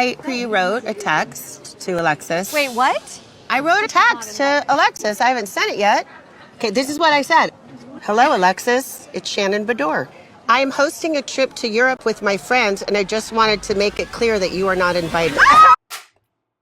I pre-wrote a text to Alexis. Wait, what? I wrote a text to Alexis. I haven't sent it yet. Okay, this is what I said. Hello, Alexis. It's Shannon Bador. I am hosting a trip to Europe with my friends, and I just wanted to make it clear that you are not invited.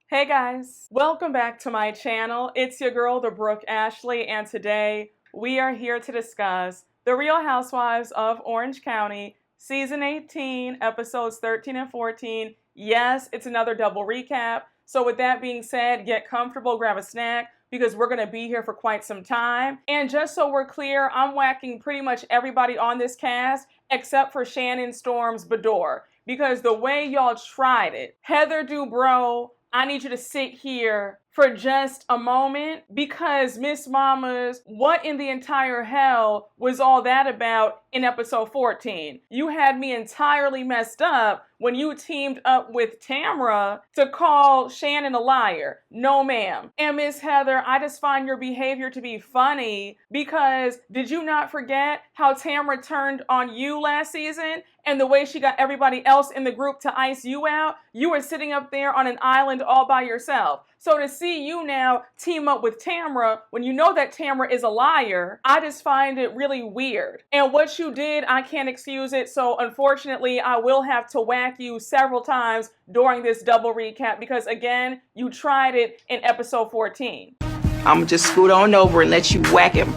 Hey guys, welcome back to my channel. It's your girl, the Brooke Ashley, and today we are here to discuss The Real Housewives of Orange County, Season 18, Episodes 13 and 14. Yes, it's another double recap. So with that being said, get comfortable, grab a snack, because we're going to be here for quite some time. And just so we're clear, I'm whacking pretty much everybody on this cast except for Shannon Storm's Bador, because the way y'all tried it, Heather Dubrow, I need you to sit here for just a moment, because Miss Mamas, what in the entire hell was all that about in episode 14? You had me entirely messed up when you teamed up with Tamara to call Shannon a liar. No, ma'am. And Miss Heather, I just find your behavior to be funny, because did you not forget how Tamara turned on you last season and the way she got everybody else in the group to ice you out? You were sitting up there on an island all by yourself. So to see you now team up with Tamara when you know that Tamara is a liar, I just find it really weird. And what you did, I can't excuse it. So unfortunately, I will have to whack you several times during this double recap, because again, you tried it in episode 14. I'm just scoot on over and let you whack him.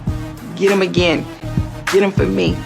Get him again. Get him for me.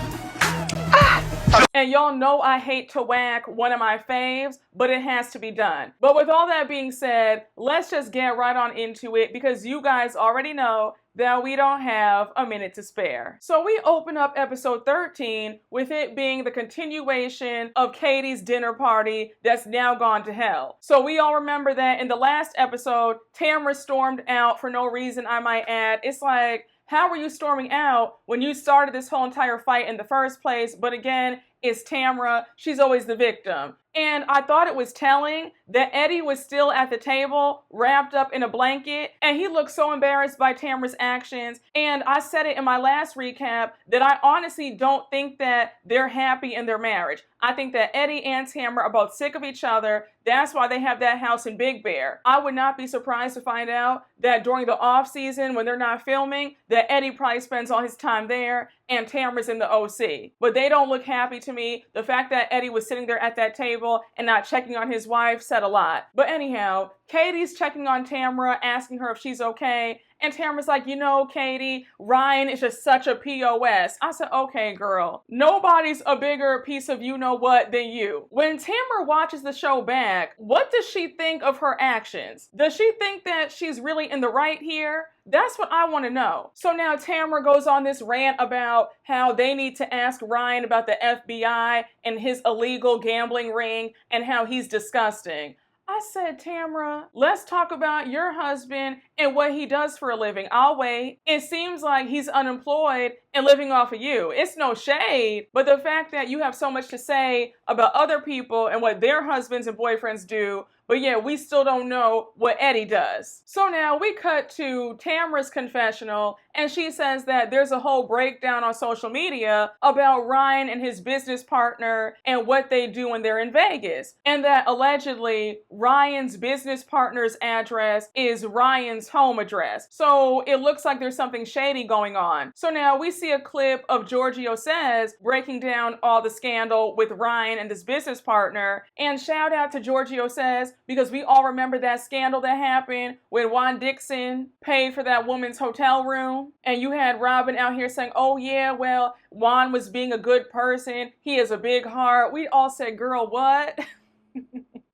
And y'all know I hate to whack one of my faves, but it has to be done. But with all that being said, let's just get right on into it, because you guys already know that we don't have a minute to spare. So we open up episode 13 with it being the continuation of Katie's dinner party that's now gone to hell. So we all remember that in the last episode, Tamara stormed out for no reason, I might add. It's like, how were you storming out when you started this whole entire fight in the first place? But again, it's Tamara. She's always the victim. And I thought it was telling that Eddie was still at the table, wrapped up in a blanket, and he looked so embarrassed by Tamara's actions. And I said it in my last recap that I honestly don't think that they're happy in their marriage. I think that Eddie and Tamara are both sick of each other. That's why they have that house in Big Bear. I would not be surprised to find out that during the off season, when they're not filming, that Eddie probably spends all his time there and Tamara's in the OC. But they don't look happy to me. The fact that Eddie was sitting there at that table and not checking on his wife said a lot. But anyhow, Katie's checking on Tamara, asking her if she's okay. And Tamara's like, you know, Katie, Ryan is just such a POS. I said, okay, girl. Nobody's a bigger piece of you-know-what than you. When Tamara watches the show back, what does she think of her actions? Does she think that she's really in the right here? That's what I want to know. So now Tamara goes on this rant about how they need to ask Ryan about the FBI and his illegal gambling ring and how he's disgusting. I said, Tamara, let's talk about your husband and what he does for a living. I'll wait. It seems like he's unemployed and living off of you. It's no shade, but the fact that you have so much to say about other people and what their husbands and boyfriends do, but yeah, we still don't know what Eddie does. So now we cut to Tamara's confessional, and she says that there's a whole breakdown on social media about Ryan and his business partner and what they do when they're in Vegas. And that allegedly Ryan's business partner's address is Ryan's home address. So it looks like there's something shady going on. So now we see a clip of Giorgio Says breaking down all the scandal with Ryan and his business partner. And shout out to Giorgio Says, because we all remember that scandal that happened when Juan Dixon paid for that woman's hotel room. And you had Robin out here saying, oh yeah, well, Juan was being a good person. He has a big heart. We all said, girl, what?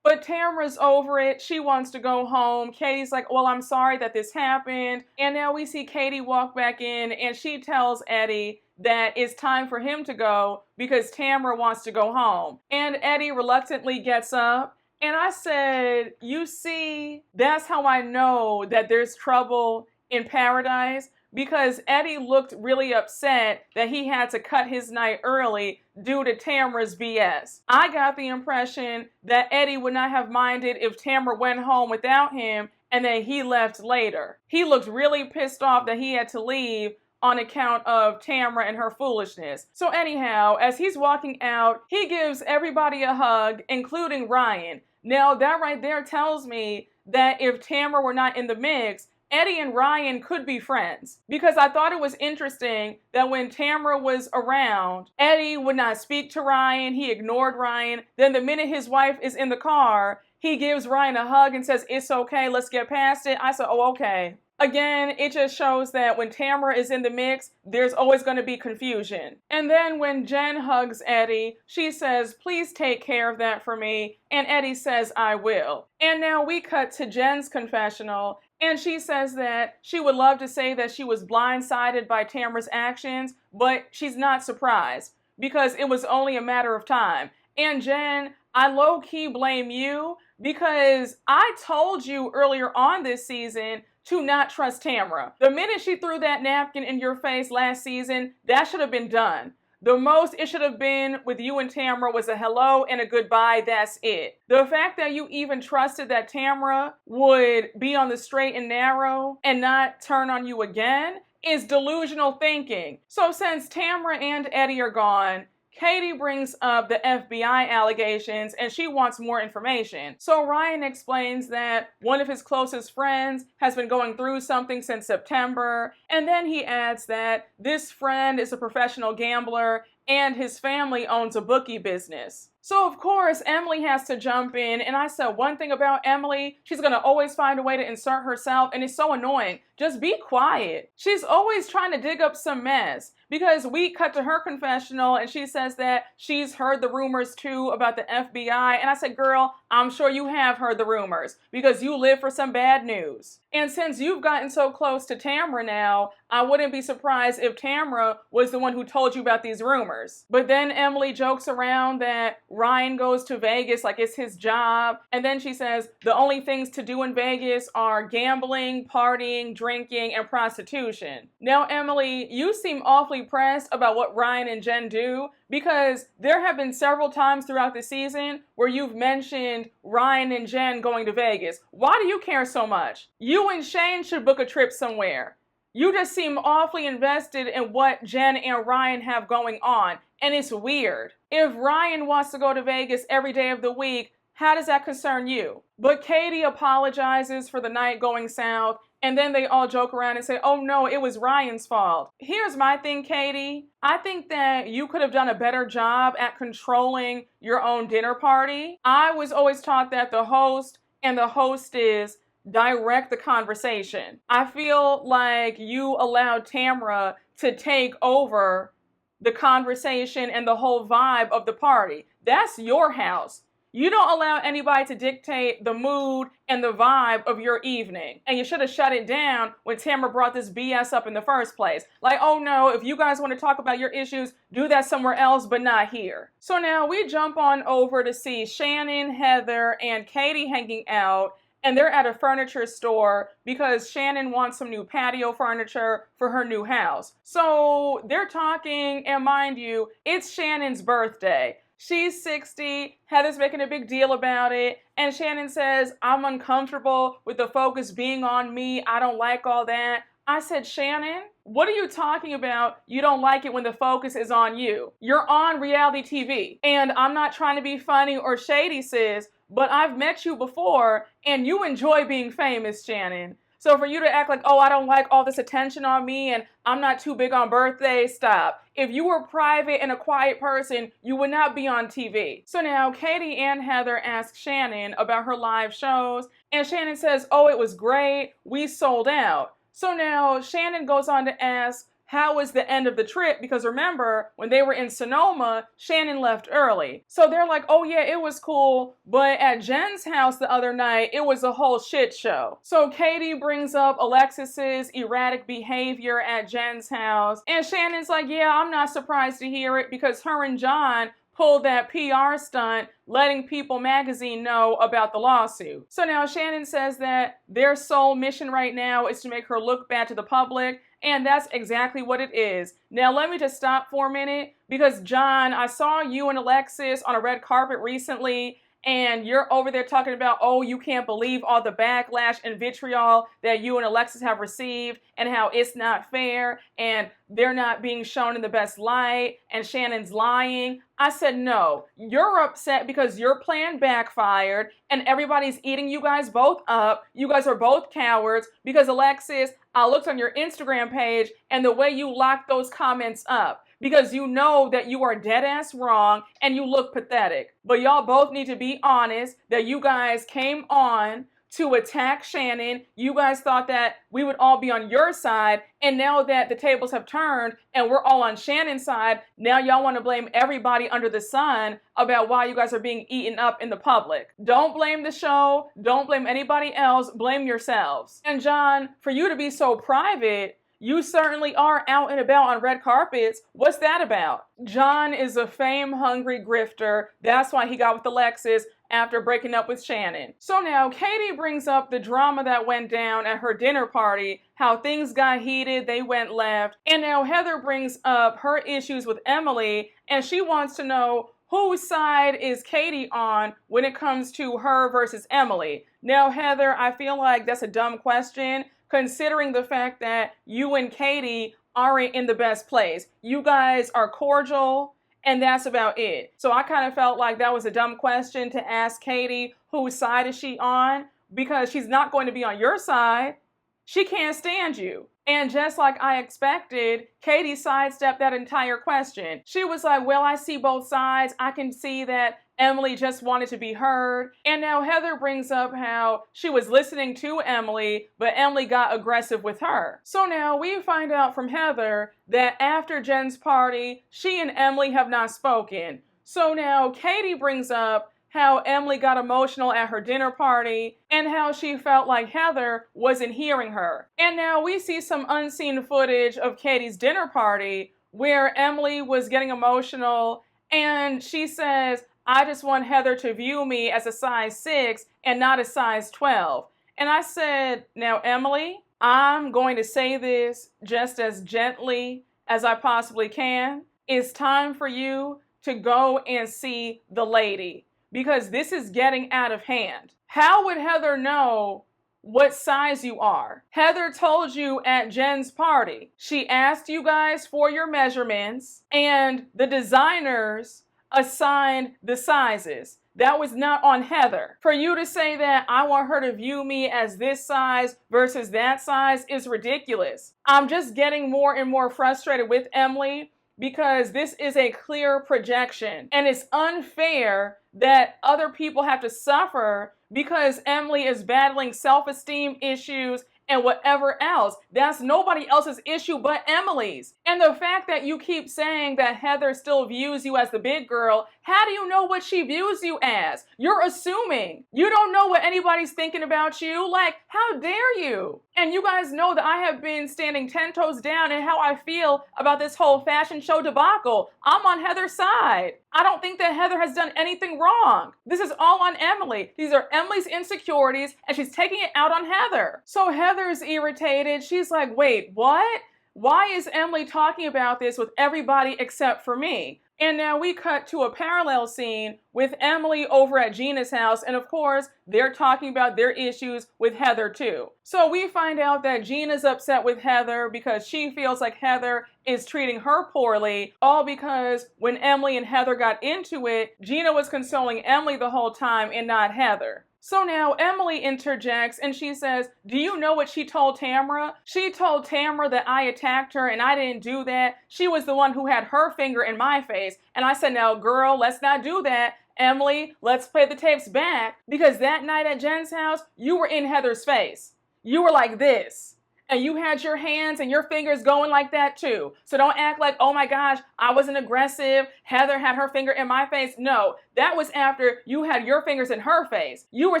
But Tamara's over it. She wants to go home. Katie's like, well, I'm sorry that this happened. And now we see Katie walk back in, and she tells Eddie that it's time for him to go because Tamara wants to go home. And Eddie reluctantly gets up. And I said, you see, that's how I know that there's trouble in paradise, because Eddie looked really upset that he had to cut his night early due to Tamara's BS. I got the impression that Eddie would not have minded if Tamara went home without him and then he left later. He looked really pissed off that he had to leave on account of Tamara and her foolishness. So anyhow, as he's walking out, he gives everybody a hug, including Ryan. Now, that right there tells me that if Tamara were not in the mix, Eddie and Ryan could be friends. Because I thought it was interesting that when Tamara was around, Eddie would not speak to Ryan. He ignored Ryan. Then the minute his wife is in the car, he gives Ryan a hug and says, "It's okay, let's get past it." I said, oh, okay. Again, it just shows that when Tamara is in the mix, there's always going to be confusion. And then when Jenn hugs Eddie, she says, "Please take care of that for me." And Eddie says, "I will." And now we cut to Jenn's confessional, and she says that she would love to say that she was blindsided by Tamara's actions, but she's not surprised because it was only a matter of time. And Jenn, I low-key blame you because I told you earlier on this season to not trust Tamara. The minute she threw that napkin in your face last season, that should have been done. The most it should have been with you and Tamara was a hello and a goodbye, that's it. The fact that you even trusted that Tamara would be on the straight and narrow and not turn on you again is delusional thinking. So since Tamara and Eddie are gone, Katie brings up the FBI allegations and she wants more information. So Ryan explains that one of his closest friends has been going through something since September, and then he adds that this friend is a professional gambler and his family owns a bookie business. So of course, Emily has to jump in, and I said one thing about Emily, she's gonna always find a way to insert herself, and it's so annoying. Just be quiet. She's always trying to dig up some mess, because we cut to her confessional, and she says that she's heard the rumors too about the FBI, and I said, girl, I'm sure you have heard the rumors, because you live for some bad news. And since you've gotten so close to Tamara now, I wouldn't be surprised if Tamara was the one who told you about these rumors. But then Emily jokes around that Ryan goes to Vegas like it's his job. And then she says the only things to do in Vegas are gambling, partying, drinking, and prostitution. Now, Emily, you seem awfully pressed about what Ryan and Jenn do, because there have been several times throughout the season where you've mentioned Ryan and Jenn going to Vegas. Why do you care so much? You and Shane should book a trip somewhere. You just seem awfully invested in what Jenn and Ryan have going on, and it's weird. If Ryan wants to go to Vegas every day of the week, how does that concern you? But Katie apologizes for the night going south, and then they all joke around and say, oh no, it was Ryan's fault. Here's my thing, Katie. I think that you could have done a better job at controlling your own dinner party. I was always taught that the host and the hostess direct the conversation. I feel like you allowed Tamara to take over the conversation and the whole vibe of the party. That's your house. You don't allow anybody to dictate the mood and the vibe of your evening. And you should have shut it down when Tamara brought this BS up in the first place. Like, oh no, if you guys want to talk about your issues, do that somewhere else, but not here. So now we jump on over to see Shannon, Heather, and Katie hanging out. And they're at a furniture store because Shannon wants some new patio furniture for her new house. So they're talking, and mind you, it's Shannon's birthday. She's 60, Heather's making a big deal about it, and Shannon says, I'm uncomfortable with the focus being on me. I don't like all that. I said, Shannon, what are you talking about? You don't like it when the focus is on you. You're on reality TV. And I'm not trying to be funny or shady, sis, but I've met you before, and you enjoy being famous, Shannon. So for you to act like, oh, I don't like all this attention on me, and I'm not too big on birthdays, stop. If you were private and a quiet person, you would not be on TV. So now Katie and Heather ask Shannon about her live shows, and Shannon says, oh, it was great. We sold out. So now Shannon goes on to ask, how was the end of the trip? Because remember, when they were in Sonoma, Shannon left early. So they're like, oh yeah, it was cool, but at Jenn's house the other night, it was a whole shit show. So Katie brings up Alexis's erratic behavior at Jenn's house, and Shannon's like, yeah, I'm not surprised to hear it because her and John pulled that PR stunt letting People magazine know about the lawsuit. So now Shannon says that their sole mission right now is to make her look bad to the public, and that's exactly what it is. Now let me just stop for a minute, because John, I saw you and Alexis on a red carpet recently, and you're over there talking about, oh, you can't believe all the backlash and vitriol that you and Alexis have received and how it's not fair and they're not being shown in the best light and Shannon's lying. I said, no, you're upset because your plan backfired and everybody's eating you guys both up. You guys are both cowards because, Alexis, I looked on your Instagram page and the way you locked those comments up, because you know that you are dead ass wrong and you look pathetic. But y'all both need to be honest that you guys came on to attack Shannon. You guys thought that we would all be on your side, and now that the tables have turned and we're all on Shannon's side, now y'all want to blame everybody under the sun about why you guys are being eaten up in the public. Don't blame the show. Don't blame anybody else. Blame yourselves. And John, for you to be so private, you certainly are out and about on red carpets. What's that about? John is a fame-hungry grifter. That's why he got with Alexis after breaking up with Shannon. So now Katie brings up the drama that went down at her dinner party, how things got heated, they went left. And now Heather brings up her issues with Emily, and she wants to know whose side is Katie on when it comes to her versus Emily. Now, Heather, I feel like that's a dumb question, considering the fact that you and Katie aren't in the best place. You guys are cordial, and that's about it. So I kind of felt like that was a dumb question to ask Katie whose side is she on, because she's not going to be on your side. She can't stand you. And just like I expected, Katie sidestepped that entire question. She was like, well, I see both sides. I can see that Emily just wanted to be heard. And now Heather brings up how she was listening to Emily, but Emily got aggressive with her. So now we find out from Heather that after Jenn's party, she and Emily have not spoken. So now Katie brings up how Emily got emotional at her dinner party and how she felt like Heather wasn't hearing her. And now we see some unseen footage of Katie's dinner party where Emily was getting emotional and she says, I just want Heather to view me as a size 6 and not a size 12. And I said, now, Emily, I'm going to say this just as gently as I possibly can. It's time for you to go and see the lady, because this is getting out of hand. How would Heather know what size you are? Heather told you at Jenn's party. She asked you guys for your measurements, and the designers assigned the sizes. That was not on Heather. For you to say that I want her to view me as this size versus that size is ridiculous. I'm just getting more and more frustrated with Emily because this is a clear projection, and it's unfair that other people have to suffer because Emily is battling self-esteem issues and whatever else. That's nobody else's issue but Emily's. And the fact that you keep saying that Heather still views you as the big girl, how do you know what she views you as? You're assuming. You don't know what anybody's thinking about you. Like, how dare you? And you guys know that I have been standing 10 toes down in how I feel about this whole fashion show debacle. I'm on Heather's side. I don't think that Heather has done anything wrong. This is all on Emily. These are Emily's insecurities, and she's taking it out on Heather. So Heather's irritated. She's like, wait, what? Why is Emily talking about this with everybody except for me? And now we cut to a parallel scene with Emily over at Gina's house, and of course, they're talking about their issues with Heather too. So we find out that Gina's upset with Heather because she feels like Heather is treating her poorly, all because when Emily and Heather got into it, Gina was consoling Emily the whole time and not Heather. So now Emily interjects and she says, do you know what she told Tamara? She told Tamara that I attacked her and I didn't do that. She was the one who had her finger in my face. And I said, now girl, let's not do that. Emily, let's play the tapes back, because that night at Jenn's house, you were in Heather's face. You were like this. And you had your hands and your fingers going like that too. So don't act like, oh my gosh, I wasn't aggressive. Heather had her finger in my face. No, that was after you had your fingers in her face. You were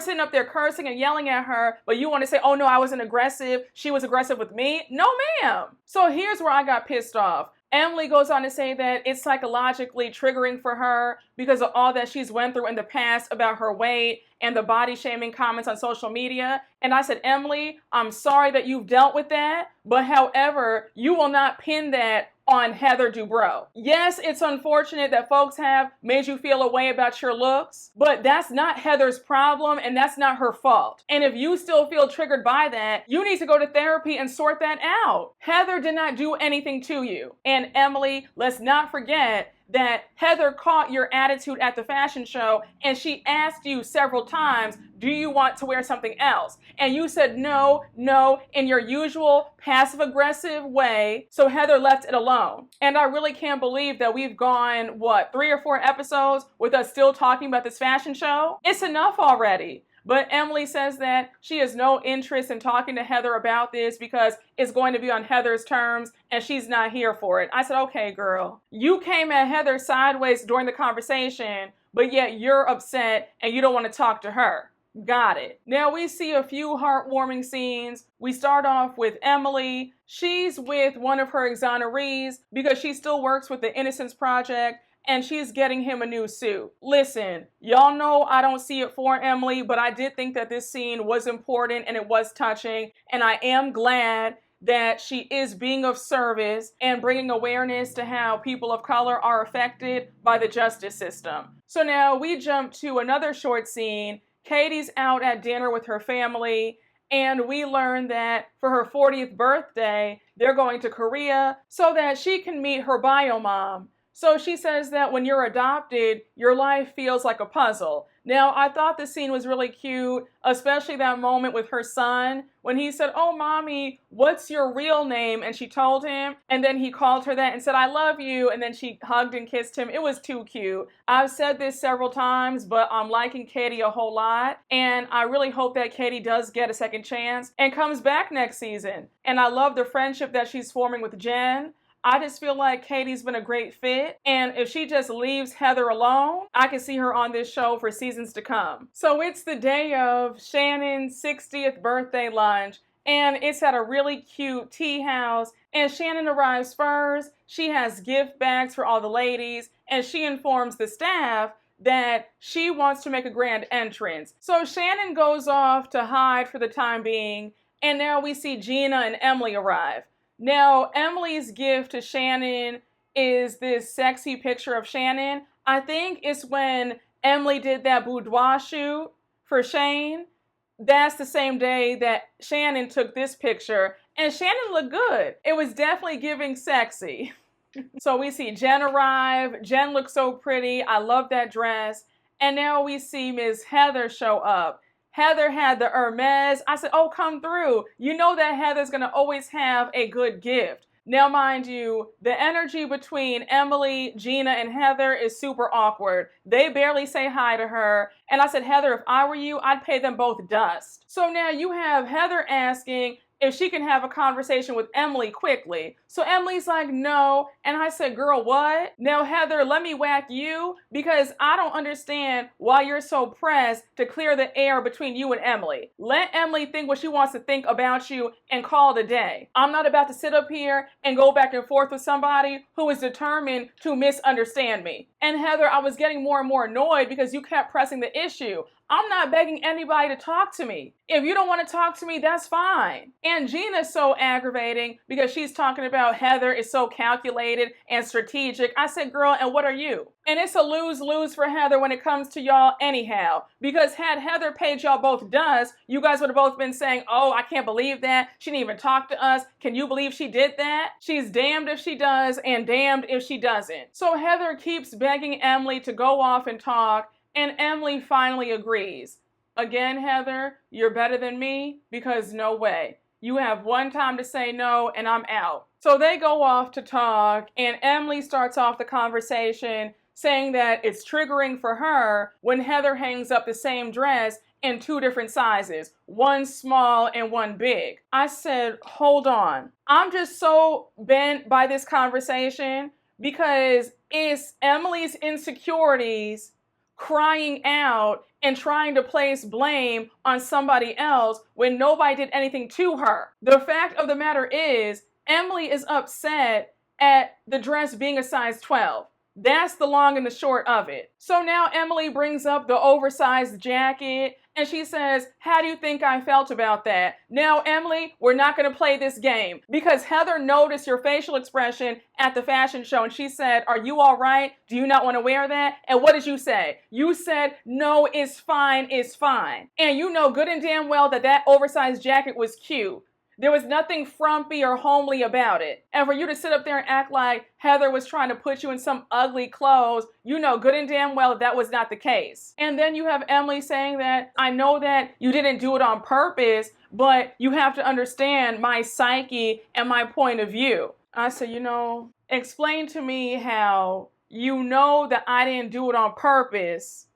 sitting up there cursing and yelling at her, but you want to say, oh no, I wasn't aggressive. She was aggressive with me. No, ma'am. So here's where I got pissed off. Emily goes on to say that it's psychologically triggering for her because of all that she's went through in the past about her weight and the body shaming comments on social media. And I said, Emily, I'm sorry that you've dealt with that, but however, you will not pin that on Heather Dubrow. Yes, it's unfortunate that folks have made you feel a way about your looks, but that's not Heather's problem and that's not her fault. And if you still feel triggered by that, you need to go to therapy and sort that out. Heather did not do anything to you. And Emily, let's not forget that Heather caught your attitude at the fashion show and she asked you several times, do you want to wear something else? And you said no, no, in your usual passive-aggressive way, so Heather left it alone. And I really can't believe that we've gone, 3 or 4 episodes with us still talking about this fashion show? It's enough already. But Emily says that she has no interest in talking to Heather about this because it's going to be on Heather's terms and she's not here for it. I said, okay, girl, you came at Heather sideways during the conversation, but yet you're upset and you don't want to talk to her. Got it. Now we see a few heartwarming scenes. We start off with Emily. She's with one of her exonerees because she still works with the Innocence Project, and she's getting him a new suit. Listen, y'all know I don't see it for Emily, but I did think that this scene was important and it was touching, and I am glad that she is being of service and bringing awareness to how people of color are affected by the justice system. So now we jump to another short scene. Katie's out at dinner with her family, and we learn that for her 40th birthday, they're going to Korea so that she can meet her bio mom. So she says that when you're adopted, your life feels like a puzzle. Now, I thought the scene was really cute, especially that moment with her son when he said, oh, mommy, what's your real name? And she told him, and then he called her that and said, I love you. And then she hugged and kissed him. It was too cute. I've said this several times, but I'm liking Katie a whole lot. And I really hope that Katie does get a second chance and comes back next season. And I love the friendship that she's forming with Jenn. I just feel like Katie's been a great fit, and if she just leaves Heather alone, I can see her on this show for seasons to come. So it's the day of Shannon's 60th birthday lunch, and it's at a really cute tea house, and Shannon arrives first. She has gift bags for all the ladies, and she informs the staff that she wants to make a grand entrance. So Shannon goes off to hide for the time being, and now we see Gina and Emily arrive. Now, Emily's gift to Shannon is this sexy picture of Shannon. I think it's when Emily did that boudoir shoot for Shane. That's the same day that Shannon took this picture, and Shannon looked good. It was definitely giving sexy. So we see Jenn arrive. Jenn looks so pretty. I love that dress. And now we see Miss Heather show up. Heather had the Hermes. I said, oh, come through. You know that Heather's going to always have a good gift. Now, mind you, the energy between Emily, Gina, and Heather is super awkward. They barely say hi to her. And I said, Heather, if I were you, I'd pay them both dust. So now you have Heather asking if she can have a conversation with Emily quickly. So Emily's like, no. And I said, girl, what? Now, Heather, let me whack you because I don't understand why you're so pressed to clear the air between you and Emily. Let Emily think what she wants to think about you and call it a day. I'm not about to sit up here and go back and forth with somebody who is determined to misunderstand me. And Heather, I was getting more and more annoyed because you kept pressing the issue. I'm not begging anybody to talk to me. If you don't want to talk to me, that's fine. And Gina's so aggravating because she's talking about Heather is so calculated and strategic. I said, girl, and what are you? And it's a lose-lose for Heather when it comes to y'all anyhow. Because had Heather paid y'all both dust, you guys would have both been saying, oh, I can't believe that. She didn't even talk to us. Can you believe she did that? She's damned if she does and damned if she doesn't. So Heather keeps begging Emily to go off and talk, and Emily finally agrees. Again, Heather, you're better than me because no way. You have one time to say no and I'm out. So they go off to talk, and Emily starts off the conversation saying that it's triggering for her when Heather hangs up the same dress in 2 different sizes, one small and one big. I said, hold on. I'm just so bent by this conversation because it's Emily's insecurities crying out and trying to place blame on somebody else when nobody did anything to her. The fact of the matter is, Emily is upset at the dress being a size 12. That's the long and the short of it. So now Emily brings up the oversized jacket and she says, how do you think I felt about that? Now, Emily, we're not going to play this game because Heather noticed your facial expression at the fashion show and she said, are you all right? Do you not want to wear that? And what did you say? You said, no, it's fine, it's fine. And you know good and damn well that that oversized jacket was cute. There was nothing frumpy or homely about it. And for you to sit up there and act like Heather was trying to put you in some ugly clothes, you know good and damn well that was not the case. And then you have Emily saying that, I know that you didn't do it on purpose, but you have to understand my psyche and my point of view. I said, explain to me how you know that I didn't do it on purpose,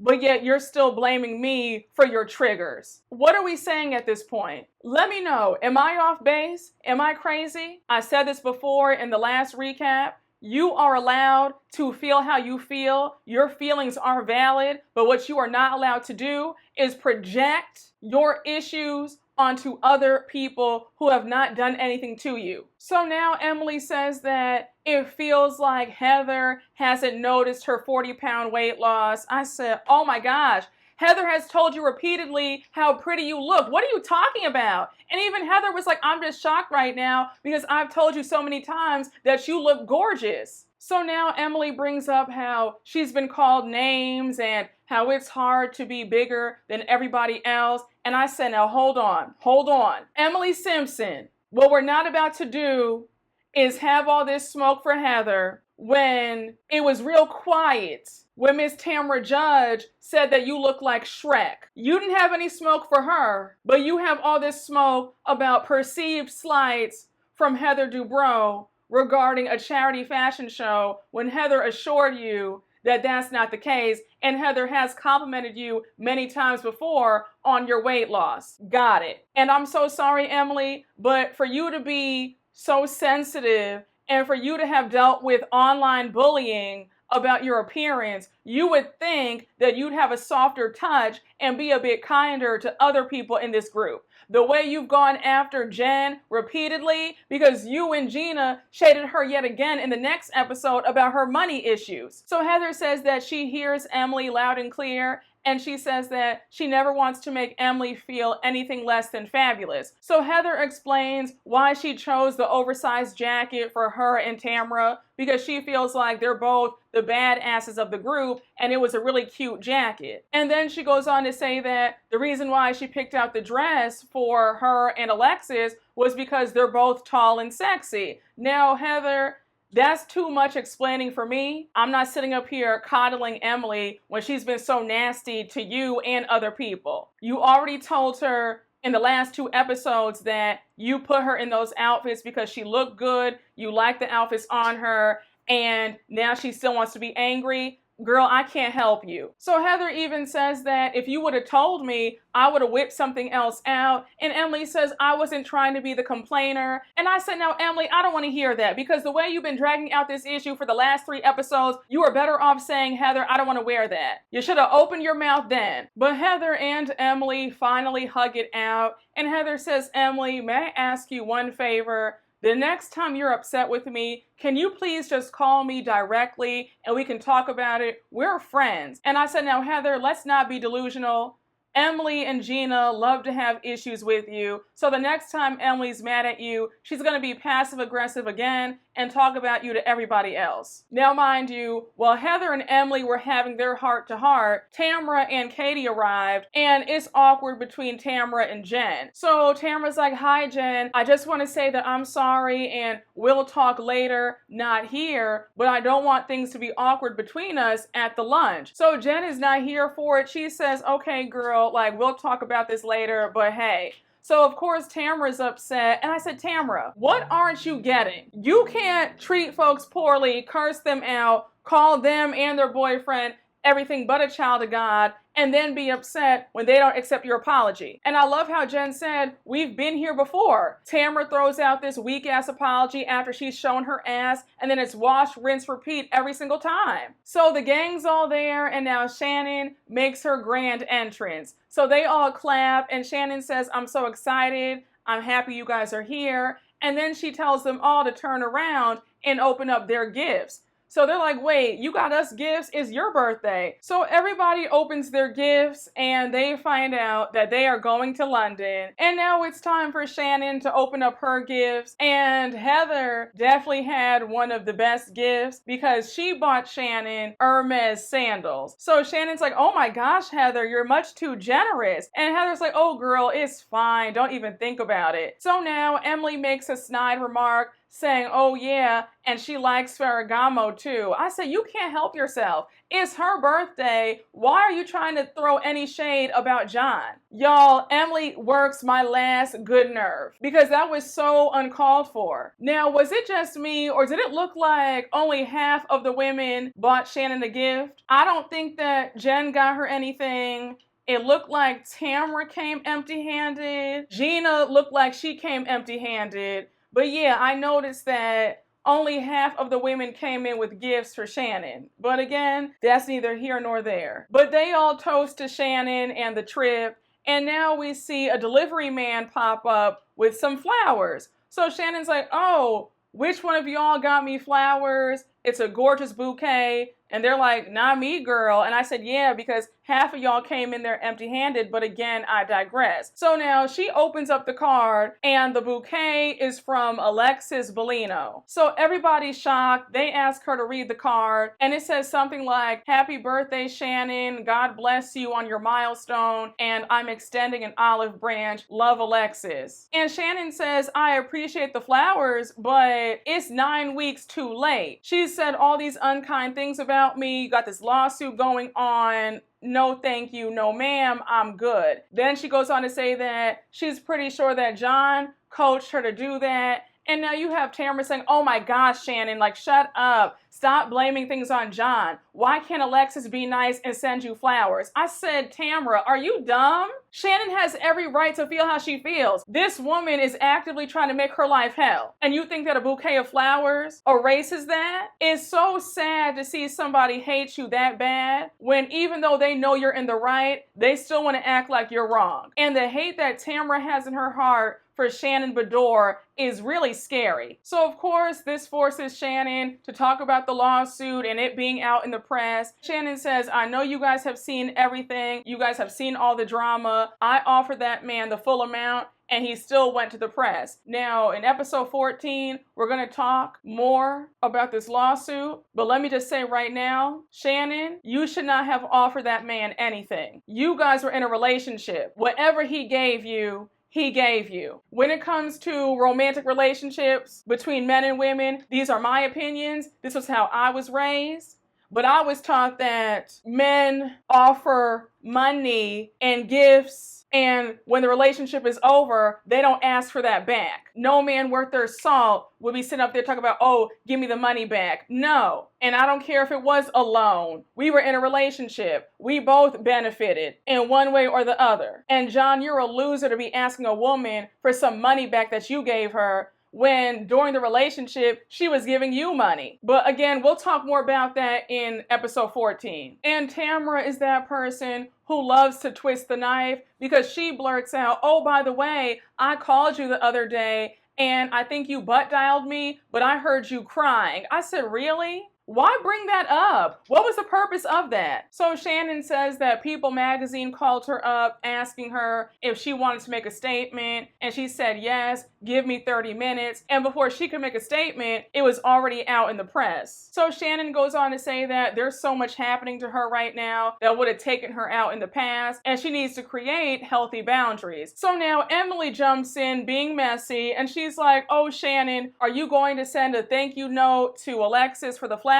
but yet you're still blaming me for your triggers. What are we saying at this point? Let me know. Am I off base? Am I crazy? I said this before in the last recap. You are allowed to feel how you feel. Your feelings are valid, but what you are not allowed to do is project your issues onto other people who have not done anything to you. So now Emily says that it feels like Heather hasn't noticed her 40-pound weight loss. I said, oh my gosh, Heather has told you repeatedly how pretty you look. What are you talking about? And even Heather was like, I'm just shocked right now because I've told you so many times that you look gorgeous. So now Emily brings up how she's been called names and how it's hard to be bigger than everybody else. And I said, now hold on. Emily Simpson, what we're not about to do is have all this smoke for Heather when it was real quiet when Miss Tamara Judge said that you look like Shrek. You didn't have any smoke for her, but you have all this smoke about perceived slights from Heather Dubrow regarding a charity fashion show when Heather assured you that that's not the case, and Heather has complimented you many times before on your weight loss. Got it. And I'm so sorry, Emily, but for you to be so sensitive and for you to have dealt with online bullying about your appearance, you would think that you'd have a softer touch and be a bit kinder to other people in this group. The way you've gone after Jenn repeatedly, because you and Gina shaded her yet again in the next episode about her money issues. So Heather says that she hears Emily loud and clear, and she says that she never wants to make Emily feel anything less than fabulous. So Heather explains why she chose the oversized jacket for her and Tamara, because she feels like they're both the badasses of the group, and it was a really cute jacket. And then she goes on to say that the reason why she picked out the dress for her and Alexis was because they're both tall and sexy. Now, Heather, that's too much explaining for me. I'm not sitting up here coddling Emily when she's been so nasty to you and other people. You already told her in the last 2 episodes that you put her in those outfits because she looked good, you liked the outfits on her, and now she still wants to be angry. Girl, I can't help you. So Heather even says that if you would have told me, I would have whipped something else out. And Emily says, I wasn't trying to be the complainer. And I said, now, Emily, I don't want to hear that, because the way you've been dragging out this issue for the last 3 episodes, you are better off saying, Heather, I don't want to wear that. You should have opened your mouth then. But Heather and Emily finally hug it out. And Heather says, Emily, may I ask you one favor? The next time you're upset with me, can you please just call me directly and we can talk about it? We're friends. And I said, now, Heather, let's not be delusional. Emily and Gina love to have issues with you. So the next time Emily's mad at you, she's going to be passive aggressive again and talk about you to everybody else. Now, mind you, while Heather and Emily were having their heart-to-heart, Tamara and Katie arrived, and it's awkward between Tamara and Jenn. So Tamara's like, hi, Jenn. I just want to say that I'm sorry and we'll talk later, not here, but I don't want things to be awkward between us at the lunch. So Jenn is not here for it. She says, okay, girl, like, we'll talk about this later, but hey. So, of course, Tamara's upset. And I said, Tamara, what aren't you getting? You can't treat folks poorly, curse them out, call them and their boyfriend everything but a child of God, and then be upset when they don't accept your apology. And I love how Jenn said, we've been here before. Tamara throws out this weak-ass apology after she's shown her ass, and then it's wash, rinse, repeat every single time. So the gang's all there, and now Shannon makes her grand entrance. So they all clap, and Shannon says, I'm so excited. I'm happy you guys are here. And then she tells them all to turn around and open up their gifts. So they're like, wait, you got us gifts? It's your birthday. So everybody opens their gifts and they find out that they are going to London. And now it's time for Shannon to open up her gifts. And Heather definitely had one of the best gifts because she bought Shannon Hermes sandals. So Shannon's like, oh my gosh, Heather, you're much too generous. And Heather's like, oh girl, it's fine. Don't even think about it. So now Emily makes a snide remark saying, oh yeah, and she likes Ferragamo too. I said, you can't help yourself. It's her birthday. Why are you trying to throw any shade about John? Y'all, Emily works my last good nerve because that was so uncalled for. Now, was it just me or did it look like only half of the women bought Shannon a gift? I don't think that Jenn got her anything. It looked like Tamara came empty-handed. Gina looked like she came empty-handed. But yeah, I noticed that only half of the women came in with gifts for Shannon. But again, that's neither here nor there. But they all toast to Shannon and the trip. And now we see a delivery man pop up with some flowers. So Shannon's like, oh, which one of y'all got me flowers? It's a gorgeous bouquet. And they're like, not me, girl. And I said, yeah, because half of y'all came in there empty-handed, but again, I digress. So now she opens up the card and the bouquet is from Alexis Bellino. So everybody's shocked. They ask her to read the card and it says something like, happy birthday, Shannon. God bless you on your milestone. And I'm extending an olive branch. Love, Alexis. And Shannon says, I appreciate the flowers, but it's 9 weeks too late. She said all these unkind things about me. You got this lawsuit going on. No, thank you. No, ma'am. I'm good. Then she goes on to say that she's pretty sure that John coached her to do that. And now you have Tamara saying, oh my gosh, Shannon, like, shut up. Stop blaming things on John. Why can't Alexis be nice and send you flowers? I said, Tamara, are you dumb? Shannon has every right to feel how she feels. This woman is actively trying to make her life hell. And you think that a bouquet of flowers erases that? It's so sad to see somebody hate you that bad when even though they know you're in the right, they still want to act like you're wrong. And the hate that Tamara has in her heart for Shannon Bedore is really scary. So of course, this forces Shannon to talk about the lawsuit and it being out in the press. Shannon says, I know you guys have seen everything. You guys have seen all the drama. I offered that man the full amount and he still went to the press. Now, in episode 14, we're going to talk more about this lawsuit. But let me just say right now, Shannon, you should not have offered that man anything. You guys were in a relationship. Whatever he gave you, he gave you. When it comes to romantic relationships between men and women, these are my opinions. This was how I was raised. But I was taught that men offer money and gifts, and when the relationship is over, they don't ask for that back. No man worth their salt would be sitting up there talking about, oh, give me the money back. No. And I don't care if it was a loan. We were in a relationship. We both benefited in one way or the other. And John, you're a loser to be asking a woman for some money back that you gave her when during the relationship, she was giving you money. But again, we'll talk more about that in episode 14. And Tamara is that person who loves to twist the knife because she blurts out, oh, by the way, I called you the other day and I think you butt dialed me, but I heard you crying. I said, really? Why bring that up? What was the purpose of that? So Shannon says that People magazine called her up asking her if she wanted to make a statement. And she said, yes, give me 30 minutes. And before she could make a statement, it was already out in the press. So Shannon goes on to say that there's so much happening to her right now that would have taken her out in the past. And she needs to create healthy boundaries. So now Emily jumps in being messy. And she's like, oh, Shannon, are you going to send a thank you note to Alexis for the flowers?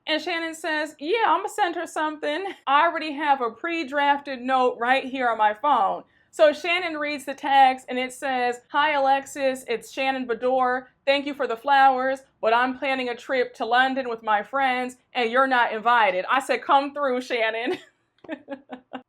And Shannon says, yeah, I'm gonna send her something. I already have a pre-drafted note right here on my phone. So Shannon reads the text and it says, hi Alexis, it's Shannon Bedore. Thank you for the flowers, but I'm planning a trip to London with my friends and you're not invited. I said, come through, Shannon.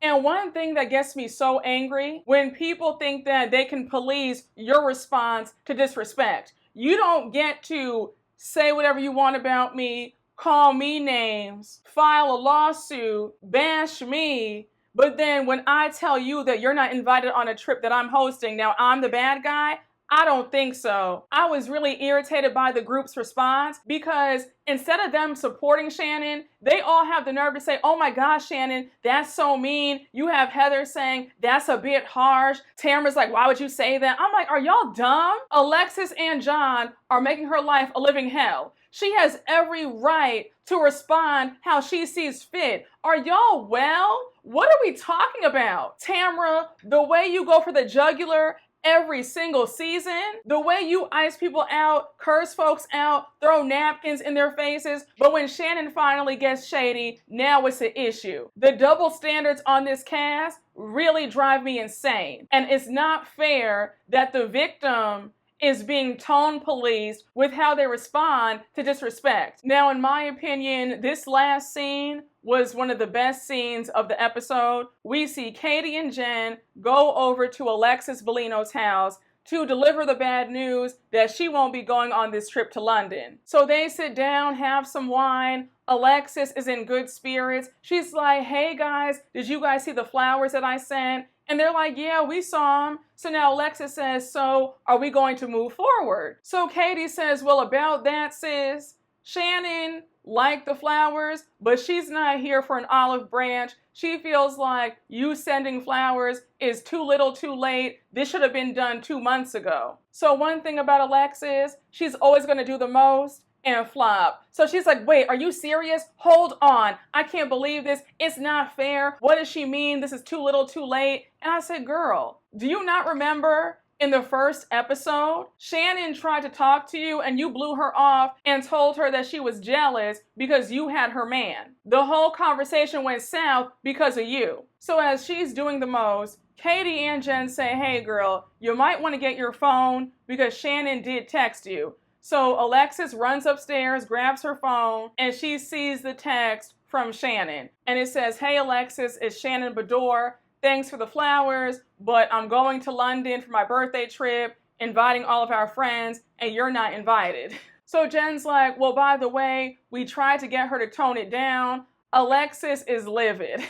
And one thing that gets me so angry, when people think that they can police your response to disrespect. You don't get to say whatever you want about me, call me names, file a lawsuit, bash me, but then when I tell you that you're not invited on a trip that I'm hosting, now I'm the bad guy, I don't think so. I was really irritated by the group's response because instead of them supporting Shannon, they all have the nerve to say, oh my gosh, Shannon, that's so mean. You have Heather saying, that's a bit harsh. Tamara's like, why would you say that? I'm like, are y'all dumb? Alexis and John are making her life a living hell. She has every right to respond how she sees fit. Are y'all well? What are we talking about? Tamara, the way you go for the jugular every single season, the way you ice people out, curse folks out, throw napkins in their faces, but when Shannon finally gets shady, now it's an issue. The double standards on this cast really drive me insane. And it's not fair that the victim is being tone policed with how they respond to disrespect. Now, in my opinion, this last scene was one of the best scenes of the episode. We see Katie and Jenn go over to Alexis Bellino's house to deliver the bad news that she won't be going on this trip to London. So they sit down, have some wine. Alexis is in good spirits. She's like, hey guys, did you guys see the flowers that I sent? And they're like, yeah, we saw them. So now Alexis says, so are we going to move forward? So Katie says, well, about that, sis, Shannon liked the flowers, but she's not here for an olive branch. She feels like you sending flowers is too little too late. This should have been done 2 months ago. So one thing about Alexis, she's always going to do the most and flop. So she's like, wait, are you serious? Hold on. I can't believe this. It's not fair. What does she mean? This is too little too late. And I said, girl, do you not remember in the first episode, Shannon tried to talk to you and you blew her off and told her that she was jealous because you had her man. The whole conversation went south because of you. So as she's doing the most, Katie and Jenn say, hey girl, you might want to get your phone because Shannon did text you. So Alexis runs upstairs, grabs her phone, and she sees the text from Shannon. And it says, hey Alexis, it's Shannon Bedore. Thanks for the flowers, but I'm going to London for my birthday trip, inviting all of our friends, and you're not invited. So Jenn's like, well, by the way, we tried to get her to tone it down. Alexis is livid.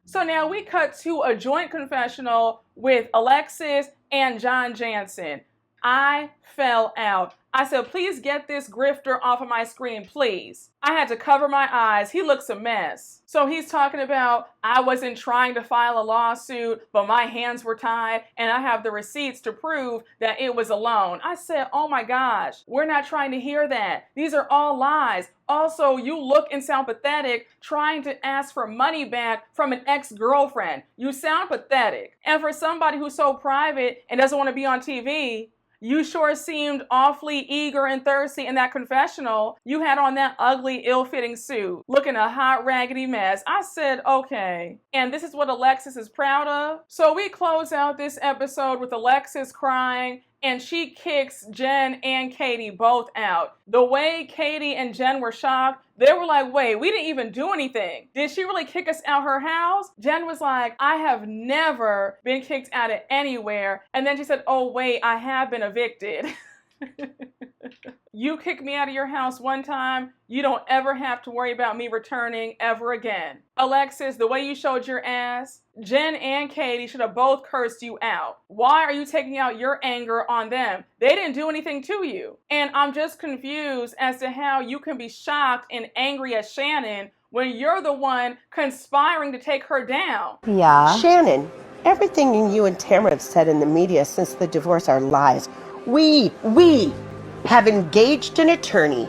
So now we cut to a joint confessional with Alexis and John Jansen. I fell out. I said, please get this grifter off of my screen, please. I had to cover my eyes. He looks a mess. So he's talking about, I wasn't trying to file a lawsuit, but my hands were tied, and I have the receipts to prove that it was a loan. I said, oh my gosh, we're not trying to hear that. These are all lies. Also, you look and sound pathetic trying to ask for money back from an ex-girlfriend. You sound pathetic. And for somebody who's so private and doesn't want to be on TV, you sure seemed awfully eager and thirsty in that confessional. You had on that ugly, ill-fitting suit, looking a hot, raggedy mess. I said, okay. And this is what Alexis is proud of? So we close out this episode with Alexis crying, and she kicks Jenn and Katie both out. The way Katie and Jenn were shocked, they were like, wait, we didn't even do anything. Did she really kick us out her house? Jenn was like, I have never been kicked out of anywhere. And then she said, oh wait, I have been evicted. You kick me out of your house one time, you don't ever have to worry about me returning ever again. Alexis, the way you showed your ass, Jenn and Katie should have both cursed you out. Why are you taking out your anger on them? They didn't do anything to you. And I'm just confused as to how you can be shocked and angry at Shannon when you're the one conspiring to take her down. Yeah. Shannon, everything you and Tamara have said in the media since the divorce are lies. We have engaged an attorney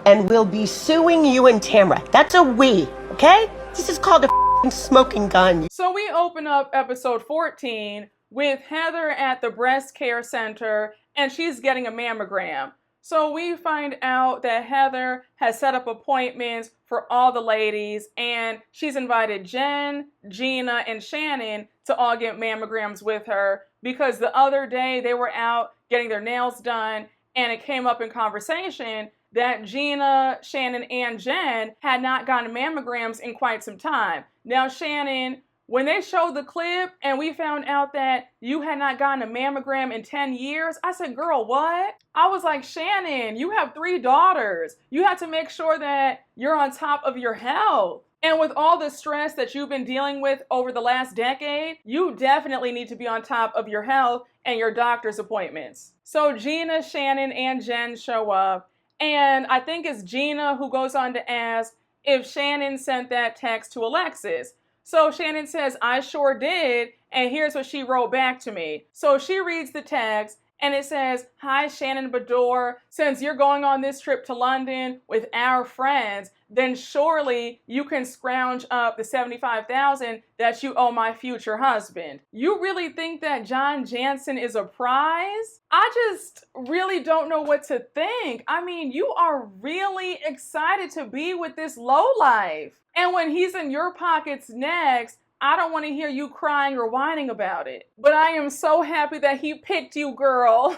and will be suing you and Tamara. That's a we, okay? This is called a smoking gun. So we open up episode 14 with Heather at the breast care center, and she's getting a mammogram. So we find out that Heather has set up appointments for all the ladies, and she's invited Jenn, Gina, and Shannon to all get mammograms with her because the other day they were out getting their nails done, and it came up in conversation that Gina, Shannon, and Jenn had not gotten mammograms in quite some time. Now, Shannon, when they showed the clip and we found out that you had not gotten a mammogram in 10 years, I said, girl, what? I was like, Shannon, you have 3 daughters. You have to make sure that you're on top of your health. And with all the stress that you've been dealing with over the last decade, you definitely need to be on top of your health and your doctor's appointments. So Gina, Shannon, and Jenn show up, and I think it's Gina who goes on to ask if Shannon sent that text to Alexis. So Shannon says, I sure did, and here's what she wrote back to me. So she reads the text, and it says, hi, Shannon Bador, since you're going on this trip to London with our friends, then surely you can scrounge up the $75,000 that you owe my future husband. You really think that John Jansen is a prize? I just really don't know what to think. I mean, you are really excited to be with this lowlife. And when he's in your pockets next, I don't want to hear you crying or whining about it. But I am so happy that he picked you, girl.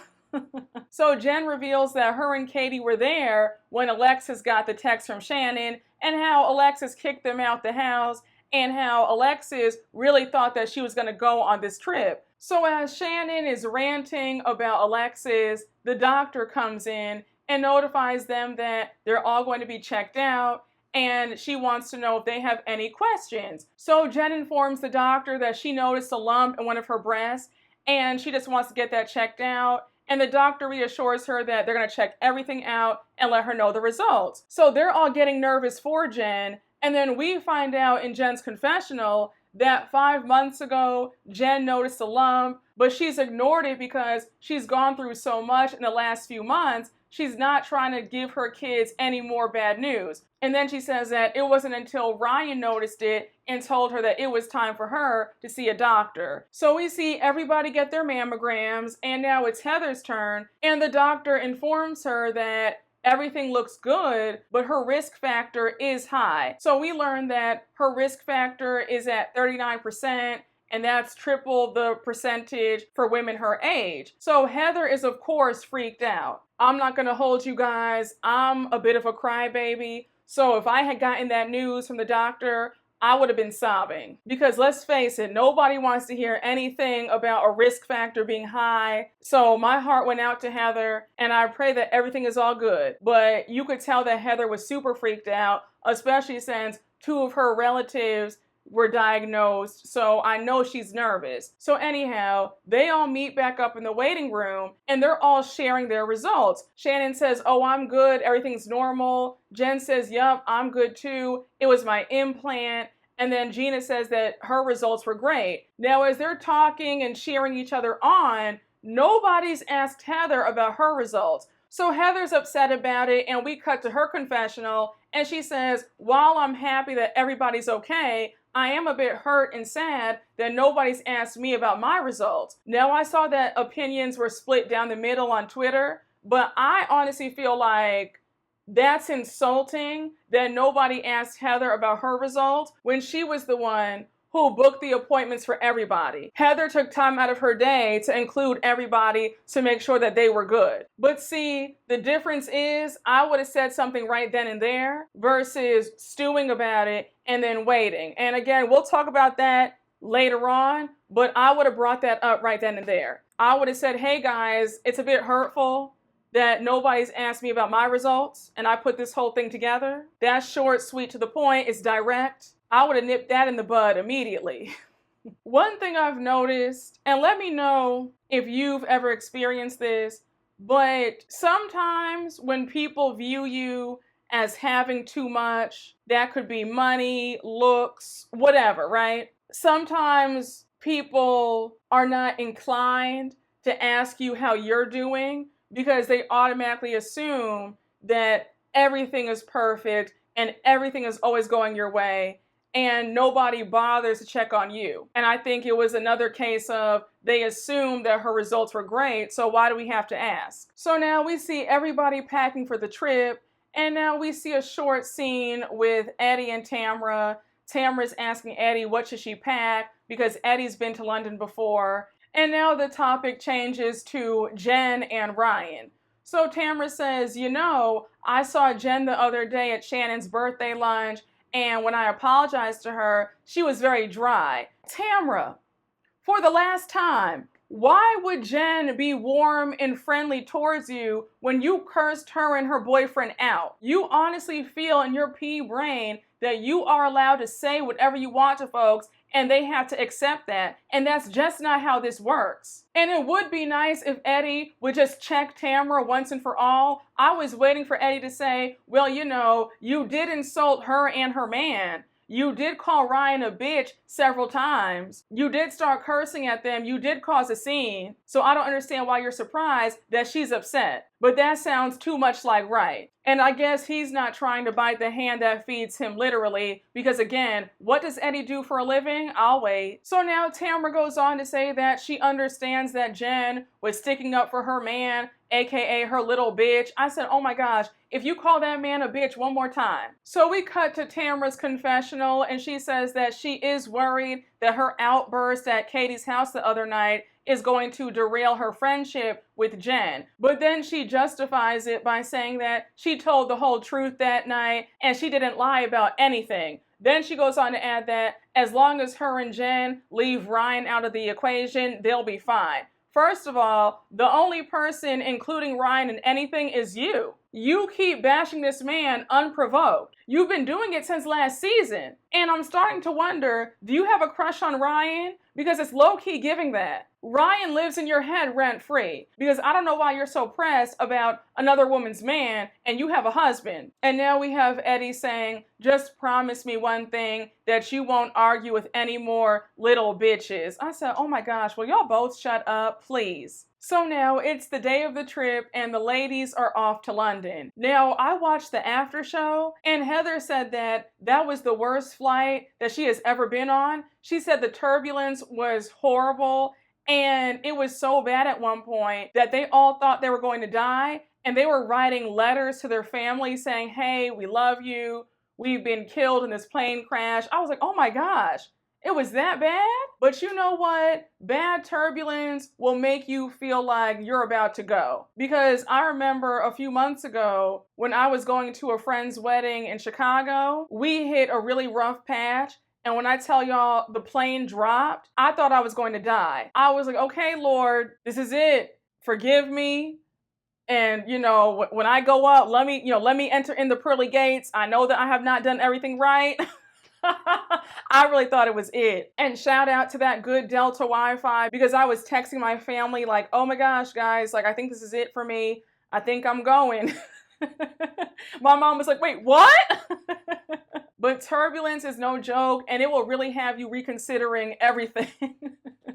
So Jenn reveals that her and Katie were there when Alexis got the text from Shannon, and how Alexis kicked them out the house, and how Alexis really thought that she was going to go on this trip. So as Shannon is ranting about Alexis, the doctor comes in and notifies them that they're all going to be checked out, and she wants to know if they have any questions. So Jenn informs the doctor that she noticed a lump in one of her breasts, and she just wants to get that checked out. And the doctor reassures her that they're going to check everything out and let her know the results. So they're all getting nervous for Jenn. And then we find out in Jenn's confessional that 5 months ago, Jenn noticed a lump, but she's ignored it because she's gone through so much in the last few months. She's not trying to give her kids any more bad news. And then she says that it wasn't until Ryan noticed it and told her that it was time for her to see a doctor. So we see everybody get their mammograms, and now it's Heather's turn, and the doctor informs her that everything looks good, but her risk factor is high. So we learned that her risk factor is at 39%, and that's triple the percentage for women her age. So Heather is, of course, freaked out. I'm not going to hold you guys. I'm a bit of a crybaby. So if I had gotten that news from the doctor, I would have been sobbing. Because let's face it, nobody wants to hear anything about a risk factor being high. So my heart went out to Heather, and I pray that everything is all good. But you could tell that Heather was super freaked out, especially since 2 of her relatives were diagnosed, so I know she's nervous. So anyhow, they all meet back up in the waiting room, and they're all sharing their results. Shannon says, oh, I'm good, everything's normal. Jenn says, yup, I'm good too, it was my implant. And then Gina says that her results were great. Now, as they're talking and cheering each other on, nobody's asked Heather about her results. So Heather's upset about it, and we cut to her confessional, and she says, while I'm happy that everybody's okay, I am a bit hurt and sad that nobody's asked me about my results. Now, I saw that opinions were split down the middle on Twitter, but I honestly feel like that's insulting that nobody asked Heather about her results when she was the one who booked the appointments for everybody. Heather took time out of her day to include everybody to make sure that they were good. But see, the difference is I would have said something right then and there versus stewing about it and then waiting. And again, we'll talk about that later on, but I would have brought that up right then and there. I would have said, hey guys, it's a bit hurtful that nobody's asked me about my results and I put this whole thing together. That's short, sweet, to the point, it's direct. I would have nipped that in the bud immediately. One thing I've noticed, and let me know if you've ever experienced this, but sometimes when people view you as having too much, that could be money, looks, whatever, right? Sometimes people are not inclined to ask you how you're doing because they automatically assume that everything is perfect and everything is always going your way, and nobody bothers to check on you. And I think it was another case of they assumed that her results were great, so why do we have to ask? So now we see everybody packing for the trip, and now we see a short scene with Eddie and Tamara. Tamara's asking Eddie what should she pack because Eddie's been to London before. And now the topic changes to Jenn and Ryan. So Tamara says, you know, I saw Jenn the other day at Shannon's birthday lunch, and when I apologized to her, she was very dry. Tamara, for the last time, why would Jenn be warm and friendly towards you when you cursed her and her boyfriend out? You honestly feel in your pea brain that you are allowed to say whatever you want to folks, and they have to accept that. And that's just not how this works. And it would be nice if Eddie would just check Tamara once and for all. I was waiting for Eddie to say, well, you know, you did insult her and her man. You did call Ryan a bitch several times. You did start cursing at them. You did cause a scene. So I don't understand why you're surprised that she's upset. But that sounds too much like right. And I guess he's not trying to bite the hand that feeds him literally, because again, what does Eddie do for a living? I'll wait. So now Tamara goes on to say that she understands that Jenn was sticking up for her man, aka her little bitch. I said, oh my gosh, if you call that man a bitch one more time. So we cut to Tamara's confessional, and she says that she is worried that her outburst at Katie's house the other night is going to derail her friendship with Jenn. But then she justifies it by saying that she told the whole truth that night and she didn't lie about anything. Then she goes on to add that as long as her and Jenn leave Ryan out of the equation, they'll be fine. First of all, the only person including Ryan in anything is you. You keep bashing this man unprovoked. You've been doing it since last season. And I'm starting to wonder, do you have a crush on Ryan? Because it's low-key giving that. Ryan lives in your head rent-free. Because I don't know why you're so pressed about another woman's man and you have a husband. And now we have Eddie saying, just promise me one thing, that you won't argue with any more little bitches. I said, oh my gosh, will y'all both shut up, please? So now it's the day of the trip and the ladies are off to London. Now I watched the after show and Heather said that that was the worst flight that she has ever been on. She said the turbulence was horrible and it was so bad at one point that they all thought they were going to die, and they were writing letters to their family saying, hey, we love you. We've been killed in this plane crash. I was like, oh my gosh. It was that bad? But you know what? Bad turbulence will make you feel like you're about to go. Because I remember a few months ago when I was going to a friend's wedding in Chicago, we hit a really rough patch. And when I tell y'all the plane dropped, I thought I was going to die. I was like, okay, Lord, this is it. Forgive me. And, you know, when I go up, let me enter in the pearly gates. I know that I have not done everything right. I really thought it was it. And shout out to that good Delta Wi-Fi, because I was texting my family like, oh my gosh, guys, like, I think this is it for me. I think I'm going. My mom was like, wait, what? But turbulence is no joke, and it will really have you reconsidering everything.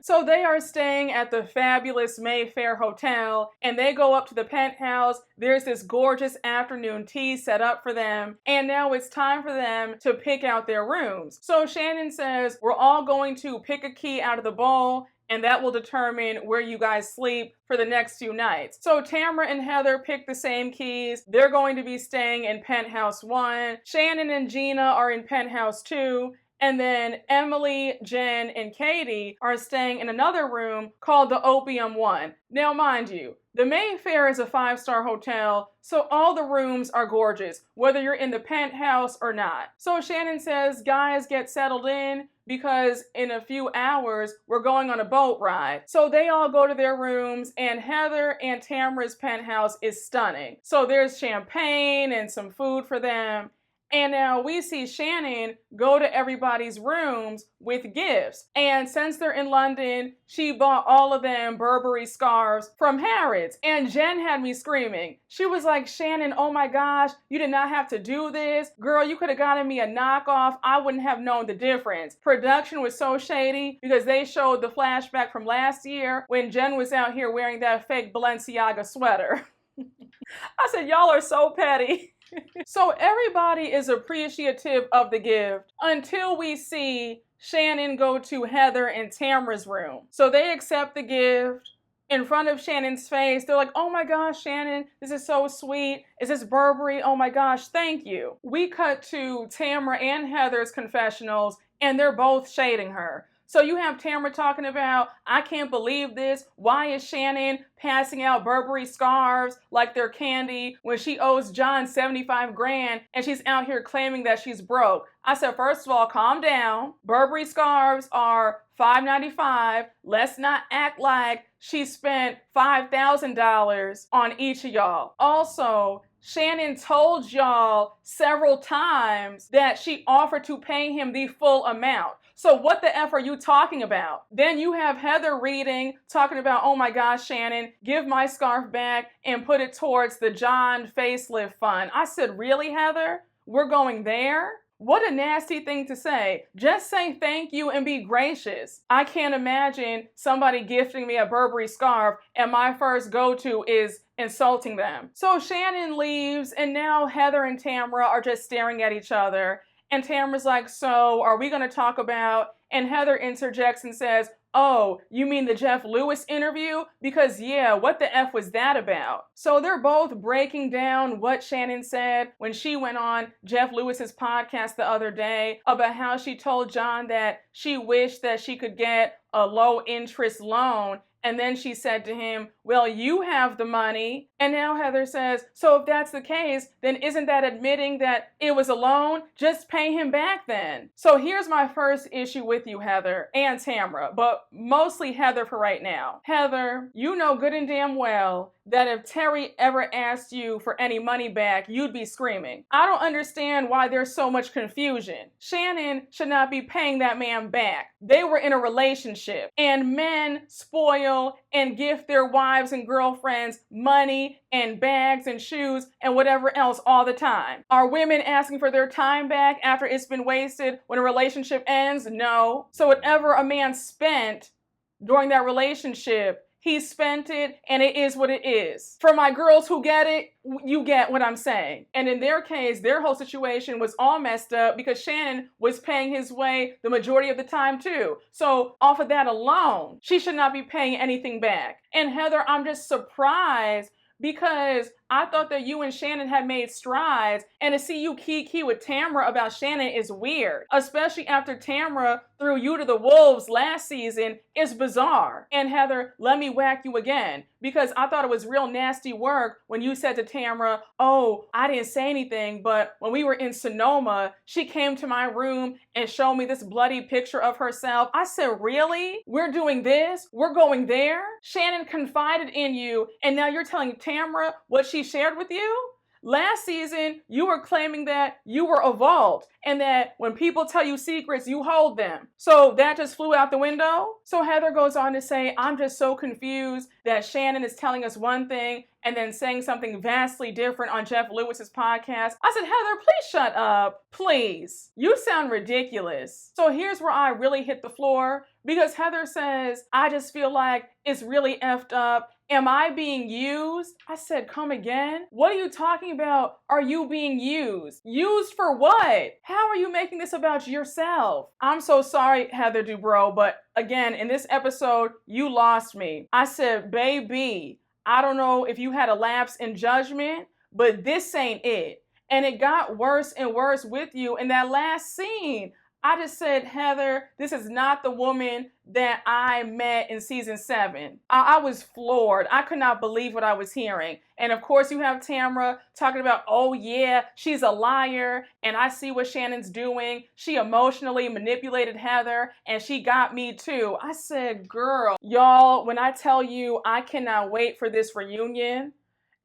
So they are staying at the fabulous Mayfair Hotel, and they go up to the penthouse. There's this gorgeous afternoon tea set up for them, and now it's time for them to pick out their rooms. So Shannon says, we're all going to pick a key out of the bowl, and that will determine where you guys sleep for the next few nights. So Tamra and Heather pick the same keys. They're going to be staying in penthouse 1. Shannon and Gina are in penthouse 2. And then Emily, Jenn, and Katie are staying in another room called the Opium 1. Now, mind you, the Mayfair is a 5-star hotel, so all the rooms are gorgeous, whether you're in the penthouse or not. So Shannon says, guys, get settled in, because in a few hours, we're going on a boat ride. So they all go to their rooms, and Heather and Tamara's penthouse is stunning. So there's champagne and some food for them. And now we see Shannon go to everybody's rooms with gifts. And since they're in London, she bought all of them Burberry scarves from Harrods. And Jenn had me screaming. She was like, Shannon, oh my gosh, you did not have to do this. Girl, you could have gotten me a knockoff. I wouldn't have known the difference. Production was so shady because they showed the flashback from last year when Jenn was out here wearing that fake Balenciaga sweater. I said, y'all are so petty. So everybody is appreciative of the gift until we see Shannon go to Heather and Tamara's room. So they accept the gift in front of Shannon's face. They're like, oh my gosh, Shannon, this is so sweet. Is this Burberry? Oh my gosh, thank you. We cut to Tamara and Heather's confessionals, and they're both shading her. So you have Tamara talking about, I can't believe this. Why is Shannon passing out Burberry scarves like they're candy when she owes John 75 grand and she's out here claiming that she's broke? I said, first of all, calm down. Burberry scarves are $5.95. Let's not act like she spent $5,000 on each of y'all. Also, Shannon told y'all several times that she offered to pay him the full amount. So what the F are you talking about? Then you have Heather reading, talking about, oh my gosh, Shannon, give my scarf back and put it towards the John facelift fund. I said, really, Heather? We're going there? What a nasty thing to say. Just say thank you and be gracious. I can't imagine somebody gifting me a Burberry scarf and my first go-to is insulting them. So Shannon leaves and now Heather and Tamara are just staring at each other. And Tamara's like, so are we going to talk about? And Heather interjects and says, oh, you mean the Jeff Lewis interview? Because yeah, what the F was that about? So they're both breaking down what Shannon said when she went on Jeff Lewis's podcast the other day about how she told John that she wished that she could get a low interest loan. And then she said to him, well, you have the money. And now Heather says, so if that's the case, then isn't that admitting that it was a loan? Just pay him back then. So here's my first issue with you, Heather and Tamara, but mostly Heather for right now. Heather, you know good and damn well that if Terry ever asked you for any money back, you'd be screaming. I don't understand why there's so much confusion. Shannon should not be paying that man back. They were in a relationship, and men spoil and gift their wives and girlfriends money and bags and shoes and whatever else all the time. Are women asking for their time back after it's been wasted when a relationship ends? No. So whatever a man spent during that relationship, he spent it, and it is what it is. For my girls who get it, you get what I'm saying. And in their case, their whole situation was all messed up because Shannon was paying his way the majority of the time too. So off of that alone, she should not be paying anything back. And Heather, I'm just surprised because I thought that you and Shannon had made strides, and to see you kiki with Tamara about Shannon is weird, especially after Tamara threw you to the wolves last season. It's bizarre. And Heather, let me whack you again, because I thought it was real nasty work when you said to Tamara, oh, I didn't say anything, but when we were in Sonoma, she came to my room and showed me this bloody picture of herself. I said, really? We're doing this? We're going there? Shannon confided in you, and now you're telling Tamara what she shared with you? Last season, you were claiming that you were a vault and that when people tell you secrets, you hold them. So that just flew out the window? So Heather goes on to say, I'm just so confused that Shannon is telling us one thing and then saying something vastly different on Jeff Lewis's podcast. I said, Heather, please shut up. Please. You sound ridiculous. So here's where I really hit the floor, because Heather says, I just feel like it's really effed up. Am I being used? I said, come again? What are you talking about? Are you being used? Used for what? How are you making this about yourself? I'm so sorry, Heather Dubrow, but again, in this episode, you lost me. I said, baby, I don't know if you had a lapse in judgment, but this ain't it. And it got worse and worse with you in that last scene. I just said, Heather, this is not the woman that I met in season 7. I was floored. I could not believe what I was hearing. And of course you have Tamara talking about, oh yeah, she's a liar and I see what Shannon's doing. She emotionally manipulated Heather and she got me too. I said, girl, y'all, when I tell you I cannot wait for this reunion,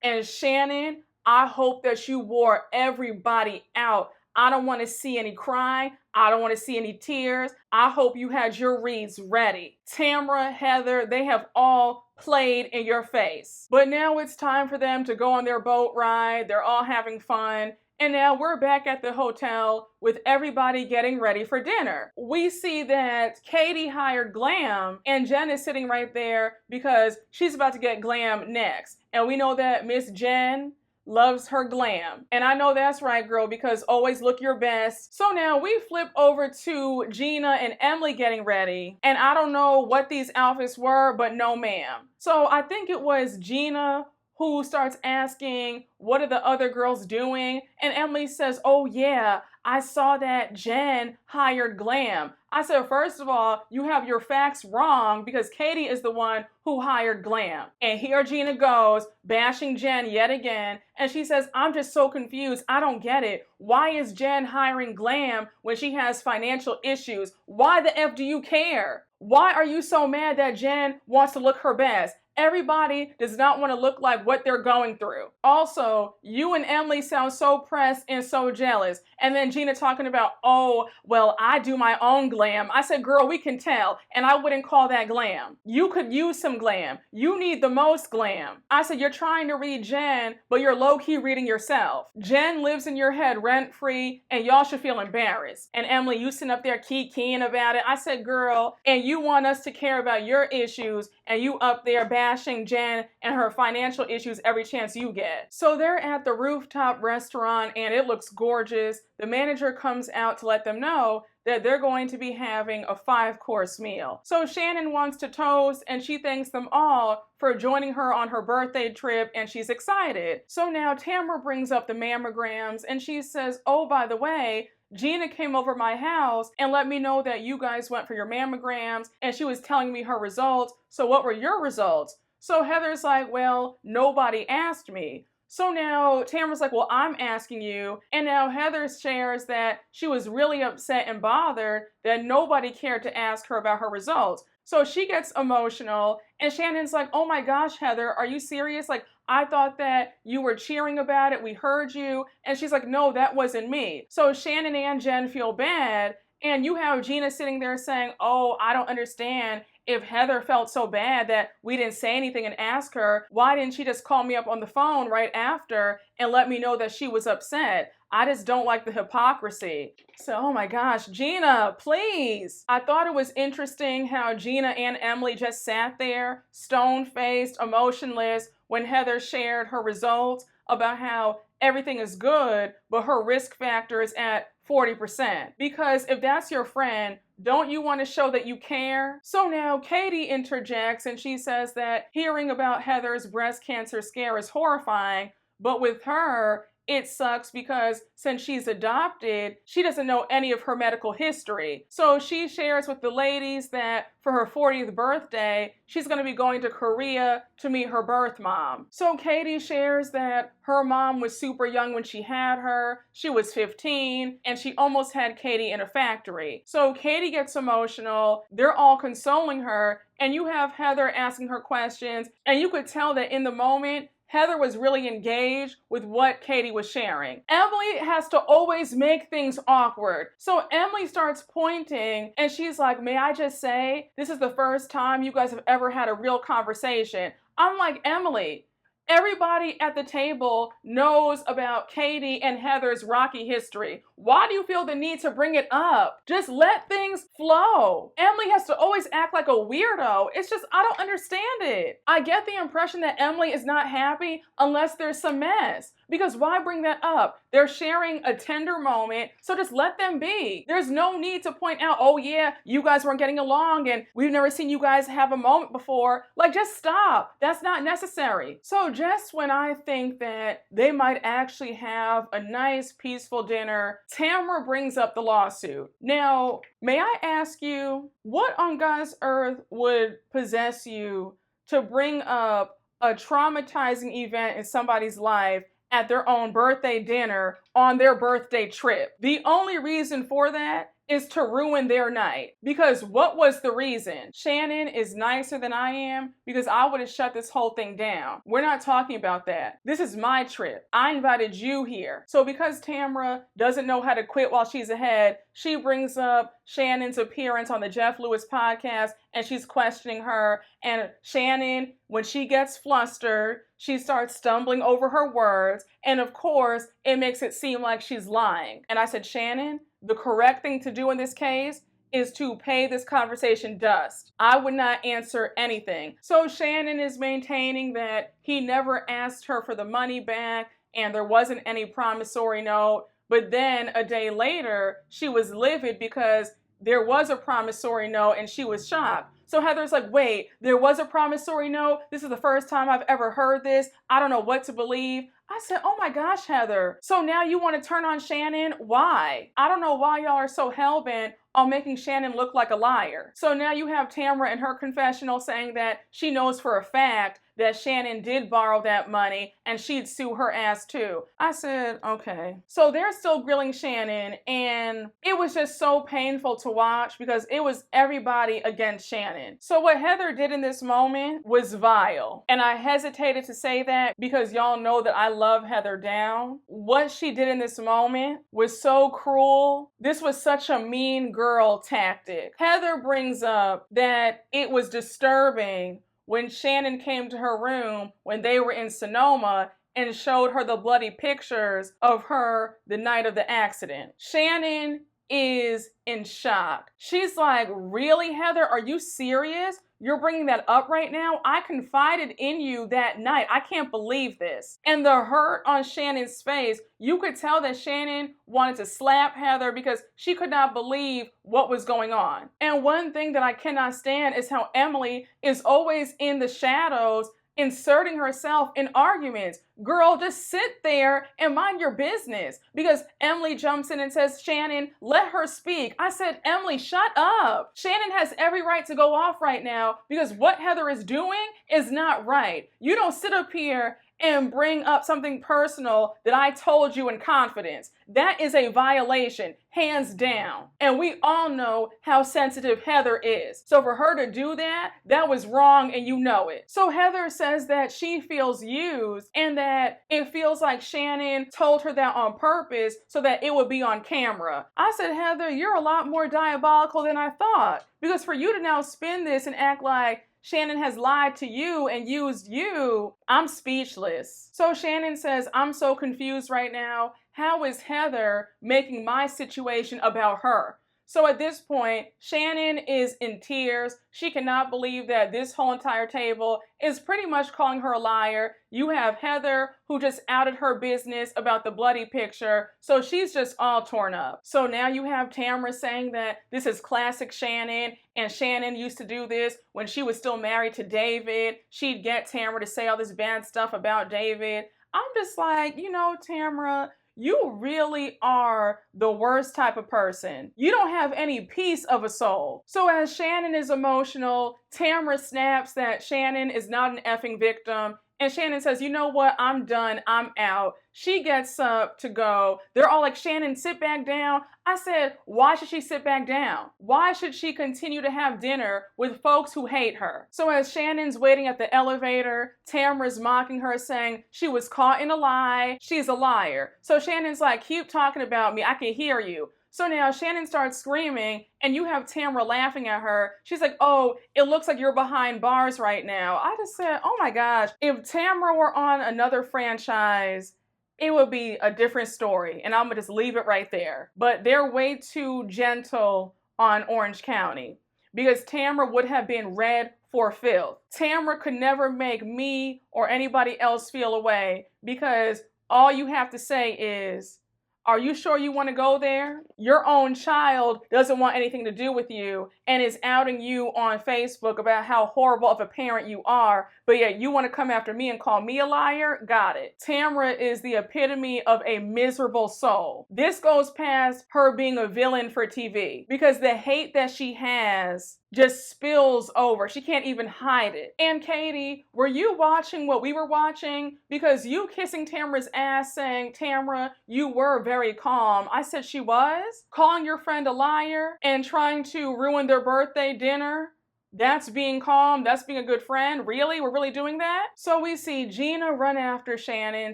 and Shannon, I hope that you wore everybody out. I don't want to see any crying. I don't want to see any tears. I hope you had your reads ready. Tamara, Heather, they have all played in your face. But now it's time for them to go on their boat ride. They're all having fun. And now we're back at the hotel with everybody getting ready for dinner. We see that Katie hired Glam, and Jenn is sitting right there because she's about to get Glam next. And we know that Miss Jenn loves her glam. And I know that's right, girl, because always look your best. So now we flip over to Gina and Emily getting ready. And I don't know what these outfits were, but no ma'am. So I think it was Gina who starts asking, what are the other girls doing? And Emily says, oh yeah, I saw that Jenn hired Glam. I said, first of all, you have your facts wrong because Katie is the one who hired Glam. And here Gina goes, bashing Jenn yet again. And she says, I'm just so confused. I don't get it. Why is Jenn hiring Glam when she has financial issues? Why the F do you care? why are you so mad that Jenn wants to look her best? Everybody does not want to look like what they're going through. Also, you and Emily sound so pressed and so jealous. And then Gina talking about, oh, well, I do my own glam. I said, girl, we can tell. And I wouldn't call that glam. You could use some glam. You need the most glam. I said, you're trying to read Jenn, but you're low-key reading yourself. Jenn lives in your head rent-free, and y'all should feel embarrassed. And Emily, you sitting up there keying about it. I said, girl, and you want us to care about your issues, and you up there bashing Jenn and her financial issues every chance you get. So they're at the rooftop restaurant and it looks gorgeous. The manager comes out to let them know that they're going to be having a 5-course meal. So Shannon wants to toast and she thanks them all for joining her on her birthday trip and she's excited. So now Tamara brings up the mammograms and she says, oh, by the way, Gina came over my house and let me know that you guys went for your mammograms and she was telling me her results. So what were your results? So Heather's like, well, nobody asked me. So now Tamara's like, well, I'm asking you. And now Heather shares that she was really upset and bothered that nobody cared to ask her about her results. So she gets emotional and Shannon's like, oh my gosh, Heather, are you serious? Like, I thought that you were cheering about it. We heard you. And she's like, no, that wasn't me. So Shannon and Jenn feel bad. And you have Gina sitting there saying, oh, I don't understand. If Heather felt so bad that we didn't say anything and ask her, why didn't she just call me up on the phone right after and let me know that she was upset? I just don't like the hypocrisy. So, oh my gosh, Gina, please. I thought it was interesting how Gina and Emily just sat there, stone-faced, emotionless, when Heather shared her results about how everything is good, but her risk factor is at 40%. Because if that's your friend, don't you want to show that you care? So now Katie interjects and she says that hearing about Heather's breast cancer scare is horrifying, but with her, it sucks because since she's adopted, she doesn't know any of her medical history. So she shares with the ladies that for her 40th birthday, she's going to be going to Korea to meet her birth mom. So Katie shares that her mom was super young when she had her. She was 15 and she almost had Katie in a factory. So Katie gets emotional. They're all consoling her and you have Heather asking her questions and you could tell that in the moment, Heather was really engaged with what Katie was sharing. Emily has to always make things awkward. So Emily starts pointing and she's like, may I just say, this is the first time you guys have ever had a real conversation. I'm like, Emily, everybody at the table knows about Katie and Heather's rocky history. Why do you feel the need to bring it up? Just let things flow. Emily has to always act like a weirdo. It's just, I don't understand it. I get the impression that Emily is not happy unless there's some mess. Because why bring that up? They're sharing a tender moment, so just let them be. There's no need to point out, oh yeah, you guys weren't getting along and we've never seen you guys have a moment before. Like, just stop. That's not necessary. So just when I think that they might actually have a nice, peaceful dinner, Tamara brings up the lawsuit. Now, may I ask you, what on God's earth would possess you to bring up a traumatizing event in somebody's life at their own birthday dinner on their birthday trip? The only reason for that is to ruin their night. Because what was the reason? Shannon is nicer than I am because I would have shut this whole thing down. We're not talking about that. This is my trip. I invited you here. So because Tamara doesn't know how to quit while she's ahead, she brings up Shannon's appearance on the Jeff Lewis podcast and she's questioning her. And Shannon, when she gets flustered, she starts stumbling over her words. And of course, it makes it seem like she's lying. And I said, Shannon, the correct thing to do in this case is to pay this conversation dust. I would not answer anything. So Shannon is maintaining that he never asked her for the money back and there wasn't any promissory note. But then a day later, she was livid because there was a promissory note and she was shocked. So Heather's like, wait, there was a promissory note? This is the first time I've ever heard this. I don't know what to believe. I said, oh my gosh, Heather. So now you want to turn on Shannon? Why? I don't know why y'all are so hell-bent on making Shannon look like a liar. So now you have Tamara in her confessional saying that she knows for a fact that Shannon did borrow that money and she'd sue her ass too. I said, okay. So they're still grilling Shannon, and it was just so painful to watch because it was everybody against Shannon. So what Heather did in this moment was vile. And I hesitated to say that because y'all know that I love Heather down. What she did in this moment was so cruel. This was such a mean girl tactic. Heather brings up that it was disturbing when Shannon came to her room when they were in Sonoma and showed her the bloody pictures of her the night of the accident. Shannon is in shock. She's like, really, Heather? Are you serious? You're bringing that up right now? I confided in you that night. I can't believe this. And the hurt on Shannon's face, you could tell that Shannon wanted to slap Heather because she could not believe what was going on. And one thing that I cannot stand is how Emily is always in the shadows inserting herself in arguments. Girl, just sit there and mind your business. Because Emily jumps in and says, Shannon, let her speak. I said, Emily, shut up. Shannon has every right to go off right now because what Heather is doing is not right. You don't sit up here and bring up something personal that I told you in confidence. That is a violation, hands down. And we all know how sensitive Heather is. So for her to do that, that was wrong and you know it. So Heather says that she feels used and that it feels like Shannon told her that on purpose so that it would be on camera. I said, Heather, you're a lot more diabolical than I thought. Because for you to now spin this and act like Shannon has lied to you and used you, I'm speechless. So Shannon says, I'm so confused right now. How is Heather making my situation about her? So at this point, Shannon is in tears. She cannot believe that this whole entire table is pretty much calling her a liar. You have Heather, who just outed her business about the bloody picture, so she's just all torn up. So now you have Tamara saying that this is classic Shannon, and Shannon used to do this when she was still married to David. She'd get Tamara to say all this bad stuff about David. I'm just like, you know, Tamara, you really are the worst type of person. You don't have any piece of a soul. So as Shannon is emotional, Tamara snaps that Shannon is not an effing victim. And Shannon says, you know what? I'm done. I'm out. She gets up to go. They're all like, Shannon, sit back down. I said, why should she sit back down? Why should she continue to have dinner with folks who hate her? So as Shannon's waiting at the elevator, Tamara's mocking her, saying she was caught in a lie. She's a liar. So Shannon's like, keep talking about me. I can hear you. So now Shannon starts screaming and you have Tamara laughing at her. She's like, oh, it looks like you're behind bars right now. I just said, oh my gosh, if Tamara were on another franchise, it would be a different story. And I'm gonna just leave it right there. But they're way too gentle on Orange County because Tamara would have been red for filth. Tamara could never make me or anybody else feel away because all you have to say is, are you sure you want to go there? Your own child doesn't want anything to do with you and is outing you on Facebook about how horrible of a parent you are, but yet you want to come after me and call me a liar? Got it. Tamara is the epitome of a miserable soul. This goes past her being a villain for TV because the hate that she has just spills over. She can't even hide it. And Katie, were you watching what we were watching? Because you kissing Tamara's ass saying, Tamara, you were very calm. I said she was? Calling your friend a liar and trying to ruin their birthday dinner? That's being calm? That's being a good friend? Really? We're really doing that? So we see Gina run after Shannon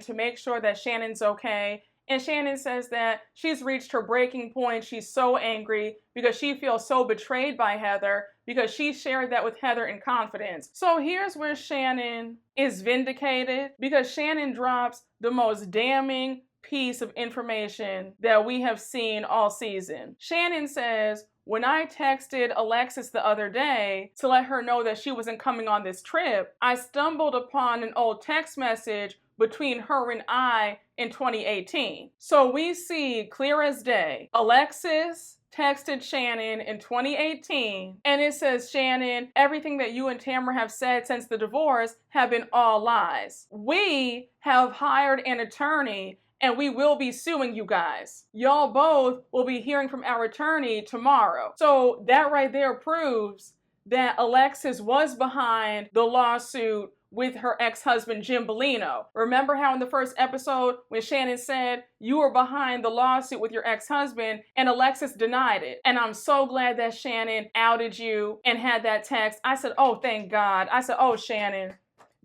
to make sure that Shannon's okay. And Shannon says that she's reached her breaking point. She's so angry because she feels so betrayed by Heather because she shared that with Heather in confidence. So here's where Shannon is vindicated because Shannon drops the most damning piece of information that we have seen all season. Shannon says, when I texted Alexis the other day to let her know that she wasn't coming on this trip, I stumbled upon an old text message between her and I in 2018. So we see clear as day, Alexis texted Shannon in 2018 and it says, Shannon, everything that you and Tamara have said since the divorce have been all lies. We have hired an attorney and we will be suing you guys. Y'all both will be hearing from our attorney tomorrow. So that right there proves that Alexis was behind the lawsuit with her ex-husband, Jim Bellino. Remember how in the first episode when Shannon said you were behind the lawsuit with your ex-husband and Alexis denied it? And I'm so glad that Shannon outed you and had that text. I said, oh, thank God. I said, oh, Shannon,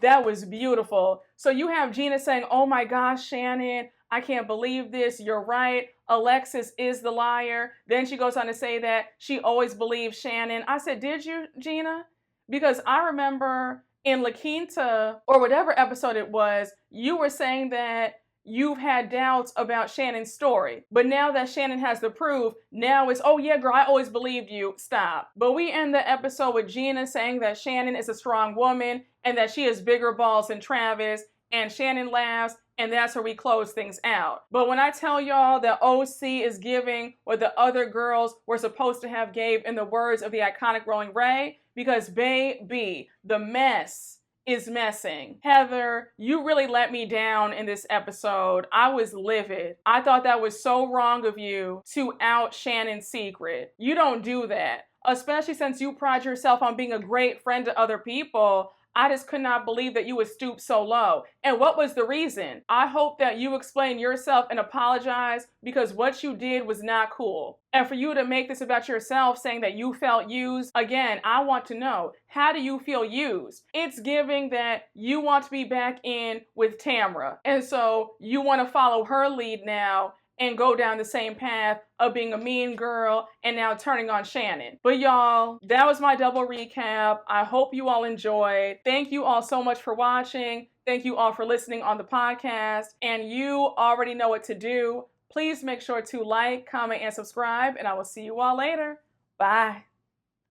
that was beautiful. So you have Gina saying, oh my gosh, Shannon, I can't believe this. You're right. Alexis is the liar. Then she goes on to say that she always believed Shannon. I said, did you, Gina? Because I remember in La Quinta, or whatever episode it was, you were saying that you've had doubts about Shannon's story. But now that Shannon has the proof, now it's, oh yeah, girl, I always believed you. Stop. But we end the episode with Gina saying that Shannon is a strong woman and that she has bigger balls than Travis. And Shannon laughs, and that's where we close things out. But when I tell y'all that OC is giving what the other girls were supposed to have gave in the words of the iconic Rolling Ray, because baby, the mess is messing. Heather, you really let me down in this episode. I was livid. I thought that was so wrong of you to out Shannon's secret. You don't do that, especially since you pride yourself on being a great friend to other people. I just could not believe that you would stoop so low. And what was the reason? I hope that you explain yourself and apologize, because what you did was not cool. And for you to make this about yourself, saying that you felt used, again, I want to know, how do you feel used? It's giving that you want to be back in with Tamara. And so you want to follow her lead now and go down the same path of being a mean girl and now turning on Shannon. But y'all, that was my double recap. I hope you all enjoyed. Thank you all so much for watching. Thank you all for listening on the podcast. And you already know what to do. Please make sure to like, comment, and subscribe, and I will see you all later. Bye.